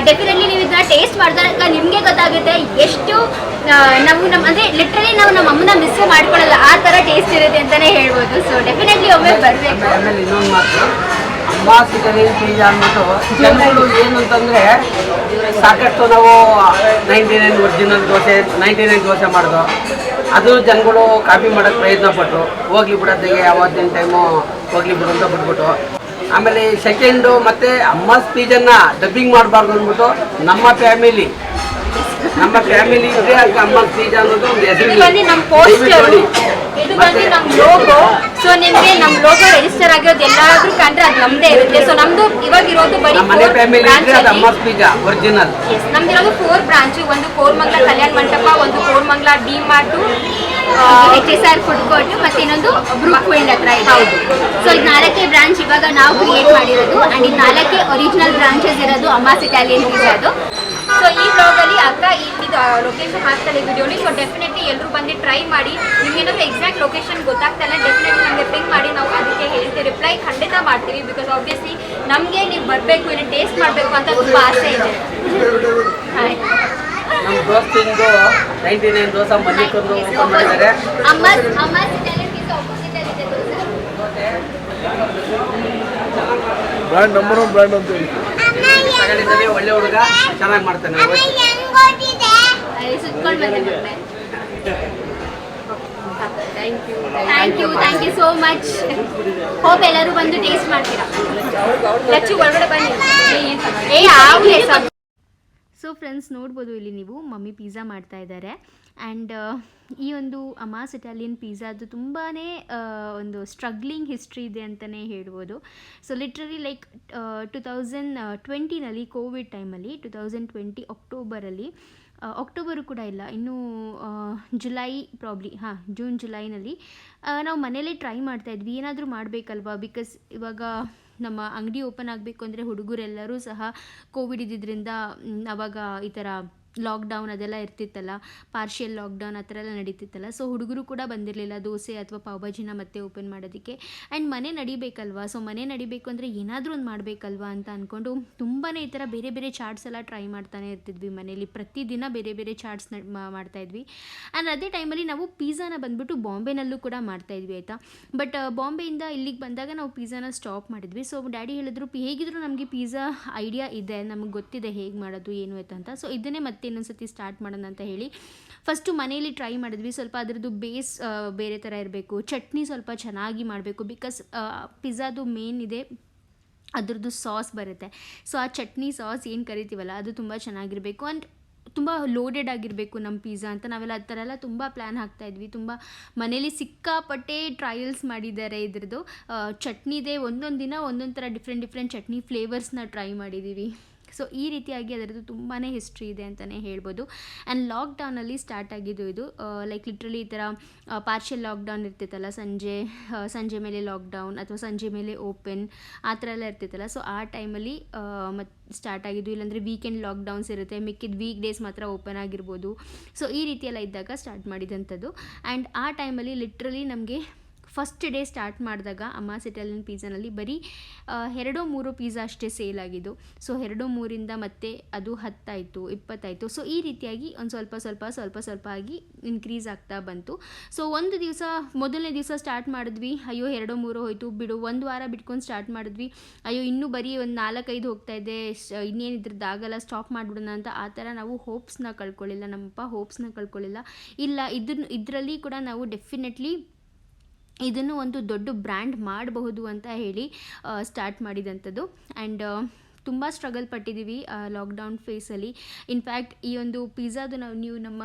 ಡೆಫಿನೆಟ್ಲಿ ನೀವು ಇದನ್ನ ಟೇಸ್ಟ್ ಮಾಡಿದಾಗ ನಿಮಗೆ ಗೊತ್ತಾಗುತ್ತೆ ಎಷ್ಟು ನಾವು ಅಂದರೆ ಲಿಟ್ರಲಿ ನಾವು ನಮ್ಮ ಅಮ್ಮನ ಮಿಸ್ ಮಾಡ್ಕೊಳ್ಳಲ್ಲ, ಆ ಥರ ಟೇಸ್ಟ್ ಇರುತ್ತೆ ಅಂತಲೇ ಹೇಳ್ಬೋದು. ಸೊ ಡೆಫಿನೆಟ್ಲಿ ಒಮ್ಮೆ ಬರಬೇಕು. ಆಮೇಲೆ ಇನ್ನೊಂದು ಮಾತು, ಅಮ್ಮ ಸಿಗರೇನ್ ಪಿಜ್ಜಾ ಅಂದ್ಬಿಟ್ಟು ಜನಗಳು ಏನು ಅಂತಂದರೆ ಸಾಕಷ್ಟು ನಾವು 99 ಒರಿಜಿನಲ್ ದೋಸೆ 99 ದೋಸೆ ಮಾಡೋದು, ಅದು ಜನಗಳು ಕಾಪಿ ಮಾಡೋಕ್ಕೆ ಪ್ರಯತ್ನ ಪಟ್ಟರು. ಹೋಗ್ಲಿ ಬಿಡೋದಿಗೆ ಅವತ್ತಿನ ಟೈಮು ಹೋಗ್ಲಿ ಬಿಡು ಅಂತ ಬಿಟ್ಬಿಟ್ಟು, ಆಮೇಲೆ ಸೆಕೆಂಡು ಮತ್ತು ಅಮ್ಮ ಪಿಜ್ಜನ್ನ ಡಬ್ಬಿಂಗ್ ಮಾಡಬಾರ್ದು ಅಂದ್ಬಿಟ್ಟು ನಮ್ಮ ಫ್ಯಾಮಿಲಿ ಇದ್ರೆ ಅದಕ್ಕೆ ಅಮ್ಮ ಪಿಜ್ಜಾ ಅನ್ನೋದು ಒಂದು ಹೆಸರು. ಇದು ಬಂದು ನಮ್ಮ ಪೋಸ್ಟರ್, ಇದು ಬಂದು ನಮ್ಮ ಲೋಗೋ. ಸೊ ನಿಮಗೆ ನಮ್ಮ ಲೋಗೋ ರಿಜಿಸ್ಟರ್ ಆಗಿರೋದು ಎಲ್ಲಾದ್ರೂ ಕಂಡ್ರೆ ಅದು ನಮ್ಮದೇ ಇರುತ್ತೆ. ಸೊ ನಮ್ದು ಇವಾಗ ಇರೋದು ಬರೀ ನಮ್ಮ ಮನೆ ಫ್ಯಾಮಿಲಿ ಇದ್ರೆ ಅದು ಅಮ್ಮ ಪಿಜ್ಜಾ ಒರಿಜಿನಲ್. ನಮ್ದಿರೋದು 4 ಬ್ರಾಂಚು, ಒಂದು ಕೋರಮಂಗಲ ಕಲ್ಯಾಣ ಮಂಟಪ, ಒಂದು Koramangala D mart, HSR food court, ಮತ್ತೆ ಇನ್ನೊಂದು ಬ್ರೂಕ್ ಫೀಲ್ಡ್ ಹತ್ರ ಇದೆ. ಸೊ ಇದು 4 ಬ್ರಾಂಚ್ ಇವಾಗ ನಾವು ಕ್ರಿಯೇಟ್ ಮಾಡಿರೋದು. ಆ್ಯಂಡ್ ಇದು 4 ಒರಿಜಿನಲ್ ಬ್ರಾಂಚಸ್ ಇರೋದು ಅಮ್ಮಾಸ್ ಇಟಾಲಿಯನ್ ಪಿಜ್ಜಾದು. ಸೊ ಈ ಬ್ಲಾಗಲ್ಲಿ ಅಕ್ಕ ಇದು ಲೊಕೇಶನ್ ಹಾಕ್ತಾಳೆ ವಿಡಿಯೋಲಿ. ಸೊ ಡೆಫಿನೆಟ್ಲಿ ಎಲ್ಲರೂ ಬಂದು ಟ್ರೈ ಮಾಡಿ. ನಿಮ್ಗೇನಾದ್ರೂ ಎಕ್ಸಾಕ್ಟ್ ಲೊಕೇಶನ್ ಗೊತ್ತಾಗ್ತಾಯಿಲ್ಲ ಡೆಫಿನೆಟ್ಲಿ ನಮಗೆ ಪಿಂಗ್ ಮಾಡಿ, ನಾವು ಅದಕ್ಕೆ ಹೇಳ್ತೀವಿ, ರಿಪ್ಲೈ ಖಂಡಿತ ಮಾಡ್ತೀವಿ. ಬಿಕಾಸ್ ಆಬ್ವಿಯಸ್ಲಿ ನಮಗೆ ನೀವು ಬರಬೇಕು, ಇನ್ನು ಟೇಸ್ಟ್ ಮಾಡಬೇಕು ಅಂತ ತುಂಬ ಆಸೆ ಇದೆ. ನಮ್ಮ ದೋಸ್ತಿಂದು 99 ದೋಸೆ ಮಲ್ಲಿಕೊಂದು ಓಪನ್ ಮಾಡಿದ್ದಾರೆ. ಅಮ್ಮಾಸ್ ಇಟಾಲಿಯನ್ ಪಿಜ್ಜಾ ಆಪೋಸಿಟಲ್ಲಿ ಇದೆ ದೋಸೆ. ಬ್ರ್ಯಾಂಡ್ ನಂಬರ್ 1 ಬ್ರ್ಯಾಂಡ್ ಅಂತ ಹೇಳಿ ತಗೊಂಡಿದ್ದಾನೆ, ಒಳ್ಳೆ ಹುಡುಗ, ಚೆನ್ನಾಗಿ ಮಾಡ್ತಾನೆ. ಸುತ್ಕೊಂಡು ಬಂದೆ. Thank you so much. Hope ಎಲ್ಲರೂ ಬಂದು ಟೇಸ್ಟ್ ಮಾಡ್ತೀರಾ. ಲಚ್ಚು ಒಳಗಡೆ ಬನ್ನಿ. ಸೊ ಫ್ರೆಂಡ್ಸ್, ನೋಡ್ಬೋದು ಇಲ್ಲಿ ನೀವು ಮಮ್ಮಿ ಪಿಜ್ಜಾ ಮಾಡ್ತಾ ಇದ್ದಾರೆ. ಆ್ಯಂಡ್ ಈ ಒಂದು ಅಮ್ಮಾಸ್ ಇಟಾಲಿಯನ್ ಪಿಜ್ಜಾದು ತುಂಬಾ ಒಂದು ಸ್ಟ್ರಗ್ಲಿಂಗ್ ಹಿಸ್ಟ್ರಿ ಇದೆ ಅಂತಲೇ ಹೇಳ್ಬೋದು. ಸೊ ಲಿಟ್ರಲಿ ಲೈಕ್ 2020ನಲ್ಲಿ ಕೋವಿಡ್ ಟೈಮಲ್ಲಿ 2020 ಅಕ್ಟೋಬರು ಕೂಡ ಇಲ್ಲ, ಇನ್ನೂ ಜುಲೈ ಜೂನ್ ಜುಲೈನಲ್ಲಿ ನಾವು ಮನೇಲೇ ಟ್ರೈ ಮಾಡ್ತಾಯಿದ್ವಿ, ಏನಾದರೂ ಮಾಡಬೇಕಲ್ವಾ. ಬಿಕಾಸ್ ಇವಾಗ ನಮ್ಮ ಅಂಗಡಿ ಓಪನ್ ಆಗಬೇಕು ಅಂದರೆ ಹುಡುಗರೆಲ್ಲರೂ ಸಹ ಕೋವಿಡ್ ಇದ್ದಿದ್ದರಿಂದ ಆವಾಗ ಈ ಥರ ಲಾಕ್ಡೌನ್ ಅದೆಲ್ಲ ಇರ್ತಿತ್ತಲ್ಲ, ಪಾರ್ಷಿಯಲ್ ಲಾಕ್ಡೌನ್ ಆ ಥರ ಎಲ್ಲ ನಡೀತಿತ್ತಲ್ಲ. ಸೊ ಹುಡುಗರು ಕೂಡ ಬಂದಿರಲಿಲ್ಲ ದೋಸೆ ಅಥವಾ ಪಾವ್ಭಾಜಿನ ಮತ್ತೆ ಓಪನ್ ಮಾಡೋದಕ್ಕೆ. ಆ್ಯಂಡ್ ಮನೆ ನಡಿಬೇಕಲ್ವಾ, ಸೊ ಮನೆ ನಡಿಬೇಕು ಅಂದರೆ ಏನಾದರೂ ಒಂದು ಮಾಡಬೇಕಲ್ವಾ ಅಂತ ಅಂದ್ಕೊಂಡು ತುಂಬಾ ಈ ಥರ ಬೇರೆ ಬೇರೆ ಚಾಟ್ಸ್ ಎಲ್ಲ ಟ್ರೈ ಮಾಡ್ತಾನೆ ಇರ್ತಿದ್ವಿ ಮನೇಲಿ. ಪ್ರತಿದಿನ ಬೇರೆ ಬೇರೆ ಚಾಟ್ಸ್ ಮಾಡ್ತಾಯಿದ್ವಿ. ಆ್ಯಂಡ್ ಅದೇ ಟೈಮಲ್ಲಿ ನಾವು ಪಿಜ್ಜಾನ ಬಂದುಬಿಟ್ಟು ಬಾಂಬೆನಲ್ಲೂ ಕೂಡ ಮಾಡ್ತಾಯಿದ್ವಿ, ಆಯಿತಾ. ಬಟ್ ಬಾಂಬೆಯಿಂದ ಇಲ್ಲಿಗೆ ಬಂದಾಗ ನಾವು ಪಿಜ್ಜಾನ ಸ್ಟಾಪ್ ಮಾಡಿದ್ವಿ. ಸೊ ಡ್ಯಾಡಿ ಹೇಳಿದ್ರು, ಹೇಗಿದ್ರು ನಮಗೆ ಪಿಜ್ಜಾ ಐಡಿಯಾ ಇದೆ, ನಮಗೆ ಗೊತ್ತಿದೆ ಹೇಗೆ ಮಾಡೋದು ಏನು ಅಂತ. ಸೊ ಇದನ್ನೇ ಮತ್ತೆ ಇನ್ನೊಂದ್ಸತಿ ಸ್ಟಾರ್ಟ್ ಮಾಡೋಣ ಅಂತ ಹೇಳಿ ಫಸ್ಟು ಮನೇಲಿ ಟ್ರೈ ಮಾಡಿದ್ವಿ. ಸ್ವಲ್ಪ ಅದರದ್ದು ಬೇಸ್ ಬೇರೆ ಥರ ಇರಬೇಕು, ಚಟ್ನಿ ಸ್ವಲ್ಪ ಚೆನ್ನಾಗಿ ಮಾಡಬೇಕು. ಬಿಕಾಸ್ ಪಿಜ್ಜಾದು ಮೇನ್ ಇದೆ ಅದರದ್ದು ಸಾಸ್ ಬರುತ್ತೆ. ಸೊ ಆ ಚಟ್ನಿ ಸಾಸ್ ಏನು ಕರಿತೀವಲ್ಲ ಅದು ತುಂಬ ಚೆನ್ನಾಗಿರಬೇಕು. ಆ್ಯಂಡ್ ತುಂಬ ಲೋಡೆಡ್ ಆಗಿರಬೇಕು ನಮ್ಮ ಪಿಜ್ಜಾ ಅಂತ ನಾವೆಲ್ಲ ಆ ಥರ ಎಲ್ಲ ತುಂಬ ಪ್ಲ್ಯಾನ್ ಹಾಕ್ತಾಯಿದ್ವಿ. ತುಂಬ ಮನೇಲಿ ಸಿಕ್ಕಾಪಟ್ಟೆ ಟ್ರಯಲ್ಸ್ ಮಾಡಿದ್ದಾರೆ ಇದ್ರದ್ದು. ಚಟ್ನಿದೆ, ಒಂದೊಂದು ದಿನ ಒಂದೊಂದು ಥರ ಡಿಫ್ರೆಂಟ್ ಚಟ್ನಿ ಫ್ಲೇವರ್ಸ್ನ ಟ್ರೈ ಮಾಡಿದ್ದೀವಿ. ಸೊ ಈ ರೀತಿಯಾಗಿ ಅದರದ್ದು ತುಂಬಾ ಹಿಸ್ಟ್ರಿ ಇದೆ ಅಂತಲೇ ಹೇಳ್ಬೋದು. ಆ್ಯಂಡ್ ಲಾಕ್ಡೌನಲ್ಲಿ ಸ್ಟಾರ್ಟ್ ಆಗಿದ್ದು ಇದು. ಲೈಕ್ ಲಿಟ್ರಲಿ ಈ ಥರ ಪಾರ್ಷಿಯಲ್ ಲಾಕ್ಡೌನ್ ಇರ್ತಿತ್ತಲ್ಲ, ಸಂಜೆ ಮೇಲೆ ಲಾಕ್ಡೌನ್ ಅಥವಾ ಸಂಜೆ ಮೇಲೆ ಓಪನ್ ಆ ಥರ ಎಲ್ಲ ಇರ್ತಿತ್ತಲ್ಲ. ಸೊ ಆ ಟೈಮಲ್ಲಿ ಮತ್ತು ಸ್ಟಾರ್ಟ್ ಆಗಿದ್ದು. ಇಲ್ಲಾಂದರೆ ವೀಕೆಂಡ್ ಲಾಕ್ಡೌನ್ಸ್ ಇರುತ್ತೆ, ಮಿಕ್ಕಿದ ವೀಕ್ ಡೇಸ್ ಮಾತ್ರ ಓಪನ್ ಆಗಿರ್ಬೋದು. ಸೊ ಈ ರೀತಿಯೆಲ್ಲ ಇದ್ದಾಗ ಸ್ಟಾರ್ಟ್ ಮಾಡಿದಂಥದ್ದು. ಆ್ಯಂಡ್ ಆ ಟೈಮಲ್ಲಿ ಲಿಟ್ರಲಿ ನಮಗೆ ಫಸ್ಟ್ ಡೇ ಸ್ಟಾರ್ಟ್ ಮಾಡಿದಾಗ ಅಮ್ಮಾಸ್ ಇಟಾಲಿಯನ್ ಪಿಜ್ಜಾನಲ್ಲಿ ಬರೀ 2-3 ಪಿಜ್ಜಾ ಅಷ್ಟೇ ಸೇಲ್ ಆಗಿದ್ದು. ಸೊ 2-3ರಿಂದ ಮತ್ತೆ ಅದು 10 ಆಯಿತು, 20 ಆಯಿತು. ಸೊ ಈ ರೀತಿಯಾಗಿ ಒಂದು ಸ್ವಲ್ಪ ಆಗಿ ಇನ್ಕ್ರೀಸ್ ಆಗ್ತಾ ಬಂತು. ಸೊ ಒಂದು ದಿವಸ ಮೊದಲನೇ ದಿವಸ ಸ್ಟಾರ್ಟ್ ಮಾಡಿದ್ವಿ, ಅಯ್ಯೋ 2-3 ಹೋಯಿತು ಬಿಡು. ಒಂದು ವಾರ ಬಿಟ್ಕೊಂಡು ಸ್ಟಾರ್ಟ್ ಮಾಡಿದ್ವಿ, ಅಯ್ಯೋ ಇನ್ನೂ ಬರೀ ಒಂದು 4-5 ಹೋಗ್ತಾಯಿದೆ, ಇನ್ನೇನು ಇದ್ರದ್ದಾಗಲ್ಲ, ಸ್ಟಾಪ್ ಮಾಡಿಬಿಡೋಣ ಅಂತ. ಆ ಥರ ನಾವು ಹೋಪ್ಸ್ನ ಕಳ್ಕೊಳ್ಳಿಲ್ಲ, ನಮ್ಮಪ್ಪ ಹೋಪ್ಸ್ನ ಕಳ್ಕೊಳ್ಳಿಲ್ಲ. ಇಲ್ಲ, ಇದರಲ್ಲಿ ಕೂಡ ನಾವು ಡೆಫಿನೆಟ್ಲಿ ಇದನ್ನು ಒಂದು ದೊಡ್ಡ ಬ್ರ್ಯಾಂಡ್ ಮಾಡಬಹುದು ಅಂತ ಹೇಳಿ ಸ್ಟಾರ್ಟ್ ಮಾಡಿದಂಥದ್ದು. ಆ್ಯಂಡ್ ತುಂಬ ಸ್ಟ್ರಗಲ್ ಪಟ್ಟಿದ್ದೀವಿ ಲಾಕ್ಡೌನ್ ಫೇಸಲ್ಲಿ. ಇನ್ಫ್ಯಾಕ್ಟ್ ಈ ಒಂದು ಪಿಜ್ಜಾದು ನೀವು ನಮ್ಮ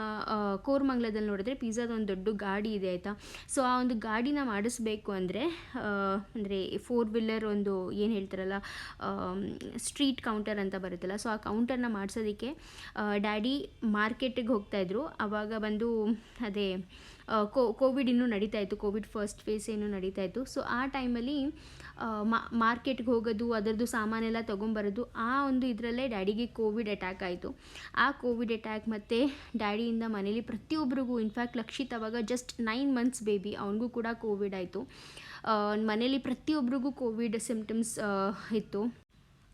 ಕೋರಮಂಗಲದಲ್ಲಿ ನೋಡಿದ್ರೆ ಪಿಜ್ಜಾದ ಒಂದು ದೊಡ್ಡ ಗಾಡಿ ಇದೆ, ಆಯಿತಾ. ಸೊ ಆ ಒಂದು ಗಾಡಿನ ಮಾಡಿಸ್ಬೇಕು ಅಂದರೆ 4 ವೀಲರ್ ಒಂದು ಏನು ಹೇಳ್ತಾರಲ್ಲ ಸ್ಟ್ರೀಟ್ ಕೌಂಟರ್ ಅಂತ ಬರುತ್ತಲ್ಲ, ಸೊ ಆ ಕೌಂಟರ್ನ ಮಾಡಿಸೋದಕ್ಕೆ ಡ್ಯಾಡಿ ಮಾರ್ಕೆಟಿಗೆ ಹೋಗ್ತಾಯಿದ್ರು. ಆವಾಗ ಬಂದು ಅದೇ ಕೋವಿಡ್ ಇನ್ನೂ ನಡೀತಾ ಇತ್ತು, ಕೋವಿಡ್ ಫಸ್ಟ್ ಫೇಸ್ ಏನೂ ನಡೀತಾ ಇತ್ತು. ಸೊ ಆ ಟೈಮಲ್ಲಿ ಮಾರ್ಕೆಟ್ಗೆ ಹೋಗೋದು, ಅದರದ್ದು ಸಾಮಾನೆಲ್ಲ ತೊಗೊಂಬರೋದು, ಆ ಒಂದು ಇದರಲ್ಲೇ ಡ್ಯಾಡಿಗೆ ಕೋವಿಡ್ ಅಟ್ಯಾಕ್ ಆಯಿತು. ಆ ಕೋವಿಡ್ ಅಟ್ಯಾಕ್ ಮತ್ತು ಡ್ಯಾಡಿಯಿಂದ ಮನೇಲಿ ಪ್ರತಿಯೊಬ್ಬರಿಗೂ, ಇನ್ಫ್ಯಾಕ್ಟ್ ಲಕ್ಷಿತ್ ಅವಾಗ ಜಸ್ಟ್ 9 months ಬೇಬಿ, ಅವನಿಗೂ ಕೂಡ ಕೋವಿಡ್ ಆಯಿತು. ಮನೇಲಿ ಪ್ರತಿಯೊಬ್ಬರಿಗೂ ಕೋವಿಡ್ ಸಿಮ್ಟಮ್ಸ್ ಇತ್ತು.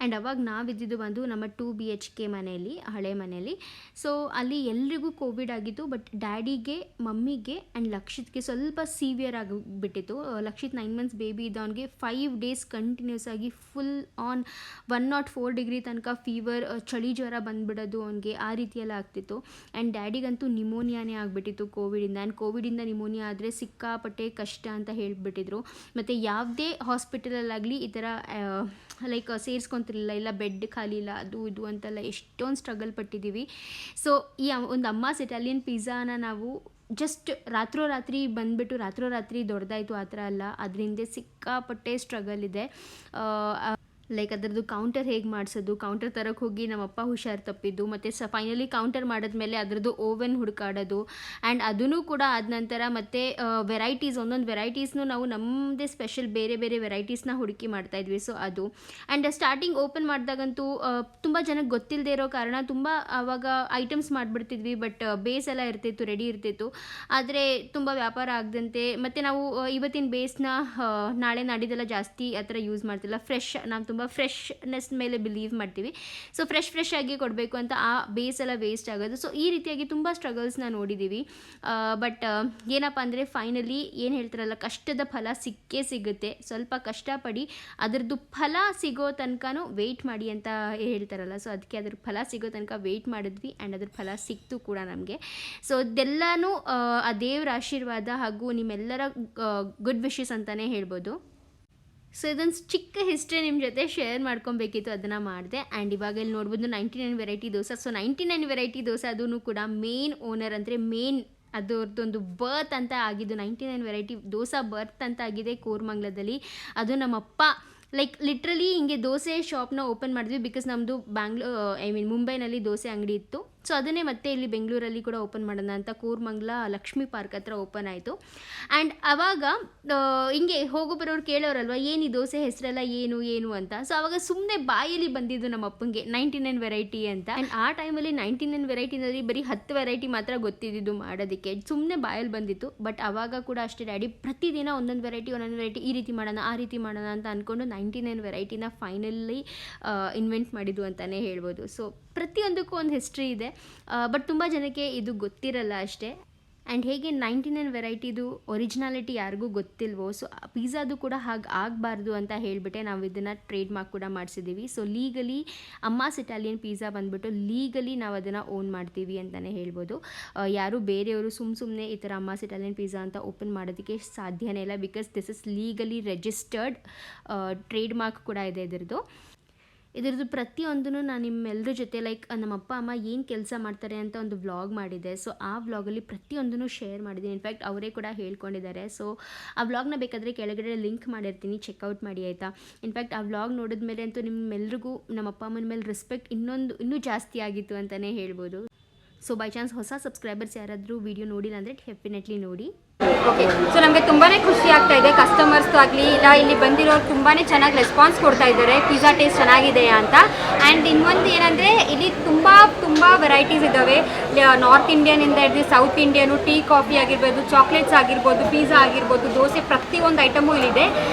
ಆ್ಯಂಡ್ ಅವಾಗ ನಾವಿದ್ದಿದ್ದು ಬಂದು ನಮ್ಮ 2 BHK ಮನೆಯಲ್ಲಿ, ಹಳೆ ಮನೆಯಲ್ಲಿ. ಸೊ ಅಲ್ಲಿ ಎಲ್ರಿಗೂ ಕೋವಿಡ್ ಆಗಿತ್ತು. ಬಟ್ ಡ್ಯಾಡಿಗೆ, ಮಮ್ಮಿಗೆ ಆ್ಯಂಡ್ ಲಕ್ಷಿತ್ಗೆ ಸ್ವಲ್ಪ ಸಿವಿಯರ್ ಆಗಿಬಿಟ್ಟಿತ್ತು. ಲಕ್ಷಿತ್ 9 months ಬೇಬಿ ಇದ್ದವನಿಗೆ 5 days ಕಂಟಿನ್ಯೂಸ್ ಆಗಿ ಫುಲ್ ಆನ್ 104 degree ತನಕ ಫೀವರ್, ಚಳಿ ಜ್ವರ ಬಂದುಬಿಡೋದು ಅವನಿಗೆ, ಆ ರೀತಿಯೆಲ್ಲ ಆಗ್ತಿತ್ತು. ಆ್ಯಂಡ್ ಡ್ಯಾಡಿಗಂತೂ ನಿಮೋನಿಯಾನೇ ಆಗಿಬಿಟ್ಟಿತ್ತು ಕೋವಿಡಿಂದ. ಆ್ಯಂಡ್ ಕೋವಿಡಿಂದ ನಿಮೋನಿಯಾ ಆದರೆ ಸಿಕ್ಕಾಪಟ್ಟೆ ಕಷ್ಟ ಅಂತ ಹೇಳಿಬಿಟ್ಟಿದ್ರು. ಮತ್ತು ಯಾವುದೇ ಹಾಸ್ಪಿಟಲಲ್ಲಾಗಲಿ ಈ ಥರ ಲೈಕ್ ಸೇರಿಸ್ಕೊತಿರ್ಲಿಲ್ಲ, ಇಲ್ಲ ಬೆಡ್ ಖಾಲಿ ಇಲ್ಲ, ಅದು ಇದು ಅಂತೆಲ್ಲ ಎಷ್ಟೊಂದು ಸ್ಟ್ರಗಲ್ ಪಟ್ಟಿದ್ದೀವಿ. ಸೊ ಈ ಒಂದು ಅಮ್ಮಾಸ್ ಇಟಾಲಿಯನ್ ಪಿಜ್ಜಾನ ನಾವು ಜಸ್ಟ್ ರಾತ್ರೋರಾತ್ರಿ ಬಂದುಬಿಟ್ಟು ರಾತ್ರೋರಾತ್ರಿ ದೊಡ್ಡದಾಯಿತು ಆ ಥರ ಅಲ್ಲ, ಅದರಿಂದ ಸಿಕ್ಕಾಪಟ್ಟೆ ಸ್ಟ್ರಗಲ್ ಇದೆ. ಲೈಕ್ ಅದರದ್ದು ಕೌಂಟರ್ ಹೇಗೆ ಮಾಡಿಸೋದು, ಕೌಂಟರ್ ತರಕ್ಕೆ ಹೋಗಿ ನಮ್ಮಪ್ಪ ಹುಷಾರು ತಪ್ಪಿದ್ದು, ಮತ್ತು ಫೈನಲಿ ಕೌಂಟರ್ ಮಾಡಿದ್ಮೇಲೆ ಅದರದ್ದು ಓವೆನ್ ಹುಡುಕಾಡೋದು. ಆ್ಯಂಡ್ ಅದೂ ಕೂಡ ಆದ ನಂತರ ಮತ್ತು ವೆರೈಟೀಸ್, ಒಂದೊಂದು ವೆರೈಟೀಸ್ನು ನಾವು ನಮ್ಮದೇ ಸ್ಪೆಷಲ್ ಬೇರೆ ಬೇರೆ ವೆರೈಟೀಸ್ನ ಹುಡುಕಿ ಮಾಡ್ತಾಯಿದ್ವಿ. ಸೊ ಅದು ಆ್ಯಂಡ್ ಸ್ಟಾರ್ಟಿಂಗ್ ಓಪನ್ ಮಾಡಿದಾಗಂತೂ ತುಂಬ ಜನಕ್ಕೆ ಗೊತ್ತಿಲ್ಲದೆ ಇರೋ ಕಾರಣ ತುಂಬ ಆವಾಗ ಐಟಮ್ಸ್ ಮಾಡಿಬಿಡ್ತಿದ್ವಿ. ಬಟ್ ಬೇಸ್ ಎಲ್ಲ ಇರ್ತಿತ್ತು, ರೆಡಿ ಇರ್ತಿತ್ತು. ಆದರೆ ತುಂಬ ವ್ಯಾಪಾರ ಆಗದಂತೆ, ಮತ್ತು ನಾವು ಇವತ್ತಿನ ಬೇಸ್ನ ನಾಳೆ ನಾಡಿದ್ದೆಲ್ಲ ಜಾಸ್ತಿ ಆ ಥರ ಯೂಸ್ ಮಾಡ್ತಿಲ್ಲ. ನಾವು ತುಂಬ ಫ್ರೆಶ್ನೆಸ್ ಮೇಲೆ ಬಿಲೀವ್ ಮಾಡ್ತೀವಿ. ಸೊ ಫ್ರೆಶ್ ಆಗಿ ಕೊಡಬೇಕು ಅಂತ ಆ ಬೇಸ್ ಎಲ್ಲ ವೇಸ್ಟ್ ಆಗೋದು. ಸೊ ಈ ರೀತಿಯಾಗಿ ತುಂಬ ಸ್ಟ್ರಗಲ್ಸ್ನ ನೋಡಿದ್ದೀವಿ. ಬಟ್ ಏನಪ್ಪ ಅಂದರೆ ಫೈನಲಿ ಏನು ಹೇಳ್ತಾರಲ್ಲ, ಕಷ್ಟದ ಫಲ ಸಿಕ್ಕೇ ಸಿಗುತ್ತೆ. ಸ್ವಲ್ಪ ಕಷ್ಟಪಡಿ ಅದರದ್ದು ಫಲ ಸಿಗೋ ತನಕನೂ ವೆಯ್ಟ್ ಮಾಡಿ ಅಂತ ಹೇಳ್ತಾರಲ್ಲ. ಸೊ ಅದಕ್ಕೆ ಅದ್ರ ಫಲ ಸಿಗೋ ತನಕ ವೆಯ್ಟ್ ಮಾಡಿದ್ವಿ. ಆ್ಯಂಡ್ ಅದ್ರ ಫಲ ಸಿಕ್ತು ಕೂಡ ನಮಗೆ. ಸೊ ಇದೆಲ್ಲನೂ ಆ ದೇವ್ರ ಆಶೀರ್ವಾದ ಹಾಗೂ ನಿಮ್ಮೆಲ್ಲರ ಗುಡ್ ವಿಶಸ್ ಅಂತಲೇ ಹೇಳ್ಬೋದು. ಸೊ ಇದೊಂದು ಚಿಕ್ಕ ಹಿಸ್ಟ್ರಿ ನಿಮ್ಮ ಜೊತೆ ಶೇರ್ ಮಾಡ್ಕೊಬೇಕಿತ್ತು, ಅದನ್ನು ಮಾಡಿದೆ. ಆ್ಯಂಡ್ ಇವಾಗ ಇಲ್ಲಿ ನೋಡ್ಬೋದು 99 variety dosa. So 99 variety dosa ಅದೂ ಕೂಡ ಮೇನ್ ಓನರ್ ಅಂದರೆ ಅದರದ್ದೊಂದು ಬರ್ತ್ ಅಂತ ಆಗಿದ್ದು, 99 ವೆರೈಟಿ ದೋಸೆ ಬರ್ತ್ ಅಂತ ಆಗಿದೆ ಕೋರಮಂಗಲದಲ್ಲಿ. ಅದು ನಮ್ಮಪ್ಪ ಲೈಕ್ ಲಿಟ್ರಲಿ ಹಿಂಗೆ ದೋಸೆ ಶಾಪ್ನ ಓಪನ್ ಮಾಡಿದ್ವಿ. ಬಿಕಾಸ್ ನಮ್ಮದು ಮುಂಬೈನಲ್ಲಿ ದೋಸೆ ಅಂಗಡಿ ಇತ್ತು. ಸೊ ಅದನ್ನೇ ಮತ್ತೆ ಇಲ್ಲಿ ಬೆಂಗಳೂರಲ್ಲಿ ಕೂಡ ಓಪನ್ ಮಾಡೋಣ ಅಂತ ಕೋರಮಂಗಲ ಲಕ್ಷ್ಮೀ ಪಾರ್ಕ್ ಹತ್ರ ಓಪನ್ ಆಯಿತು. ಆ್ಯಂಡ್ ಆವಾಗ ಹಿಂಗೆ ಹೋಗೋ ಬರೋರು ಕೇಳೋರಲ್ವ, ಏನು ಈ ದೋಸೆ ಹೆಸರೆಲ್ಲ ಏನು ಅಂತ. ಸೊ ಆವಾಗ ಸುಮ್ಮನೆ ಬಾಯಲ್ಲಿ ಬಂದಿದ್ದು ನಮ್ಮ ಅಪ್ಪಂಗೆ 99 ವೆರೈಟಿ ಅಂತ. ಆ್ಯಂಡ್ ಆ ಟೈಮಲ್ಲಿ 99 ವೆರೈಟಿನಲ್ಲಿ ಬರೀ 10 ವೆರೈಟಿ ಮಾತ್ರ ಗೊತ್ತಿದ್ದು ಮಾಡೋದಕ್ಕೆ, ಸುಮ್ಮನೆ ಬಾಯಲ್ಲಿ ಬಂದಿತ್ತು. ಬಟ್ ಆವಾಗ ಕೂಡ ಅಷ್ಟೇ ಡ್ಯಾಡಿ ಪ್ರತಿದಿನ ಒಂದೊಂದು ವೆರೈಟಿ ಈ ರೀತಿ ಮಾಡೋಣ ಆ ರೀತಿ ಮಾಡೋಣ ಅಂತ ಅಂದ್ಕೊಂಡು 99 ವೆರೈಟಿನ ಫೈನಲಿ ಇನ್ವೆಂಟ್ ಮಾಡಿದ್ದು ಅಂತಲೇ ಹೇಳ್ಬೋದು. ಸೊ ಪ್ರತಿಯೊಂದಕ್ಕೂ ಒಂದು ಹಿಸ್ಟ್ರಿ ಇದೆ. ಬಟ್ ತುಂಬ ಜನಕ್ಕೆ ಇದು ಗೊತ್ತಿರಲ್ಲ ಅಷ್ಟೇ. ಆ್ಯಂಡ್ ಹೇಗೆ 99 ವೆರೈಟಿದು ಒರಿಜಿನಾಲಿಟಿ ಯಾರಿಗೂ ಗೊತ್ತಿಲ್ವೋ, ಸೊ ಪಿಜ್ಜಾದು ಕೂಡ ಹಾಗೆ ಆಗಬಾರ್ದು ಅಂತ ಹೇಳಿಬಿಟ್ಟೆ ನಾವು ಇದನ್ನು ಟ್ರೇಡ್ ಮಾರ್ಕ್ ಕೂಡ ಮಾಡಿಸಿದ್ದೀವಿ. ಸೊ ಲೀಗಲಿ ಅಮ್ಮಾಸ್ ಇಟಾಲಿಯನ್ ಪಿಜ್ಜಾ ಬಂದುಬಿಟ್ಟು ಲೀಗಲಿ ನಾವು ಅದನ್ನು ಓನ್ ಮಾಡ್ತೀವಿ ಅಂತಲೇ ಹೇಳ್ಬೋದು. ಯಾರು ಬೇರೆಯವರು ಸುಮ್ಮನೆ ಈ ಥರ ಅಮ್ಮಾಸ್ ಇಟಾಲಿಯನ್ ಪಿಜ್ಜಾ ಅಂತ ಓಪನ್ ಮಾಡೋದಕ್ಕೆ ಸಾಧ್ಯನೇ ಇಲ್ಲ. Because this is legally registered, trade mark ಕೂಡ ಇದೆ ಇದರದ್ದು ಪ್ರತಿಯೊಂದೂ ನಾನು ನಿಮ್ಮೆಲ್ಲರ ಜೊತೆ ಲೈಕ್ ನಮ್ಮ ಅಪ್ಪ ಅಮ್ಮ ಏನು ಕೆಲಸ ಮಾಡ್ತಾರೆ ಅಂತ ಒಂದು ವ್ಲಾಗ್ ಮಾಡಿದೆ. ಸೊ ಆ ವ್ಲಾಗಲ್ಲಿ ಪ್ರತಿಯೊಂದೂ ಶೇರ್ ಮಾಡಿದ್ದೀನಿ. ಇನ್ಫ್ಯಾಕ್ಟ್ ಅವರೇ ಕೂಡ ಹೇಳ್ಕೊಂಡಿದ್ದಾರೆ. ಸೊ ಆ ವ್ಲಾಗ್ನ ಬೇಕಾದರೆ ಕೆಳಗಡೆ ಲಿಂಕ್ ಮಾಡಿರ್ತೀನಿ, ಚೆಕ್ಔಟ್ ಮಾಡಿ ಆಯಿತಾ. ಇನ್ಫ್ಯಾಕ್ಟ್ ಆ ವ್ಲಾಗ್ ನೋಡಿದ ಮೇಲೆ ಅಂತೂ ನಿಮ್ಮೆಲ್ರಿಗೂ ನಮ್ಮ ಅಪ್ಪ ಅಮ್ಮನ ಮೇಲೆ ರೆಸ್ಪೆಕ್ಟ್ ಇನ್ನೂ ಜಾಸ್ತಿ ಆಗಿತ್ತು ಅಂತಲೇ ಹೇಳ್ಬೋದು. ಸೊ ಬೈ ಚಾನ್ಸ್ ಹೊಸ ಸಬ್ಸ್ಕ್ರೈಬರ್ಸ್ ಯಾರಾದರೂ ವಿಡಿಯೋ ನೋಡಿಲ್ಲ ಅಂದರೆ ಡೆಫಿನೆಟ್ಲಿ ನೋಡಿ. ಓಕೆ, ಸೊ ನಮಗೆ ತುಂಬಾ ಖುಷಿ ಆಗ್ತಾ ಇದೆ. ಕಸ್ಟಮರ್ಸ್ದು ಆಗಲಿ ಇಲ್ಲ ಇಲ್ಲಿ ಬಂದಿರೋರು ತುಂಬಾ ಚೆನ್ನಾಗಿ ರೆಸ್ಪಾನ್ಸ್ ಕೊಡ್ತಾ ಇದ್ದಾರೆ, ಪಿಜ್ಜಾ ಟೇಸ್ಟ್ ಚೆನ್ನಾಗಿದೆಯಾ ಅಂತ. ಆ್ಯಂಡ್ ಇನ್ನೊಂದು ಏನಂದರೆ ಇಲ್ಲಿ ತುಂಬ ವೆರೈಟೀಸ್ ಇದ್ದಾವೆ. ನಾರ್ತ್ ಇಂಡಿಯನಿಂದ ಹಿಡಿದು ಸೌತ್ ಇಂಡಿಯನು, ಟೀ ಕಾಫಿ ಆಗಿರ್ಬೋದು, ಚಾಕ್ಲೇಟ್ಸ್ ಆಗಿರ್ಬೋದು, ಪಿಜ್ಜಾ ಆಗಿರ್ಬೋದು, ದೋಸೆ ಪ್ರತಿಯೊಂದು ಐಟಮು ಇಲ್ಲಿದೆ.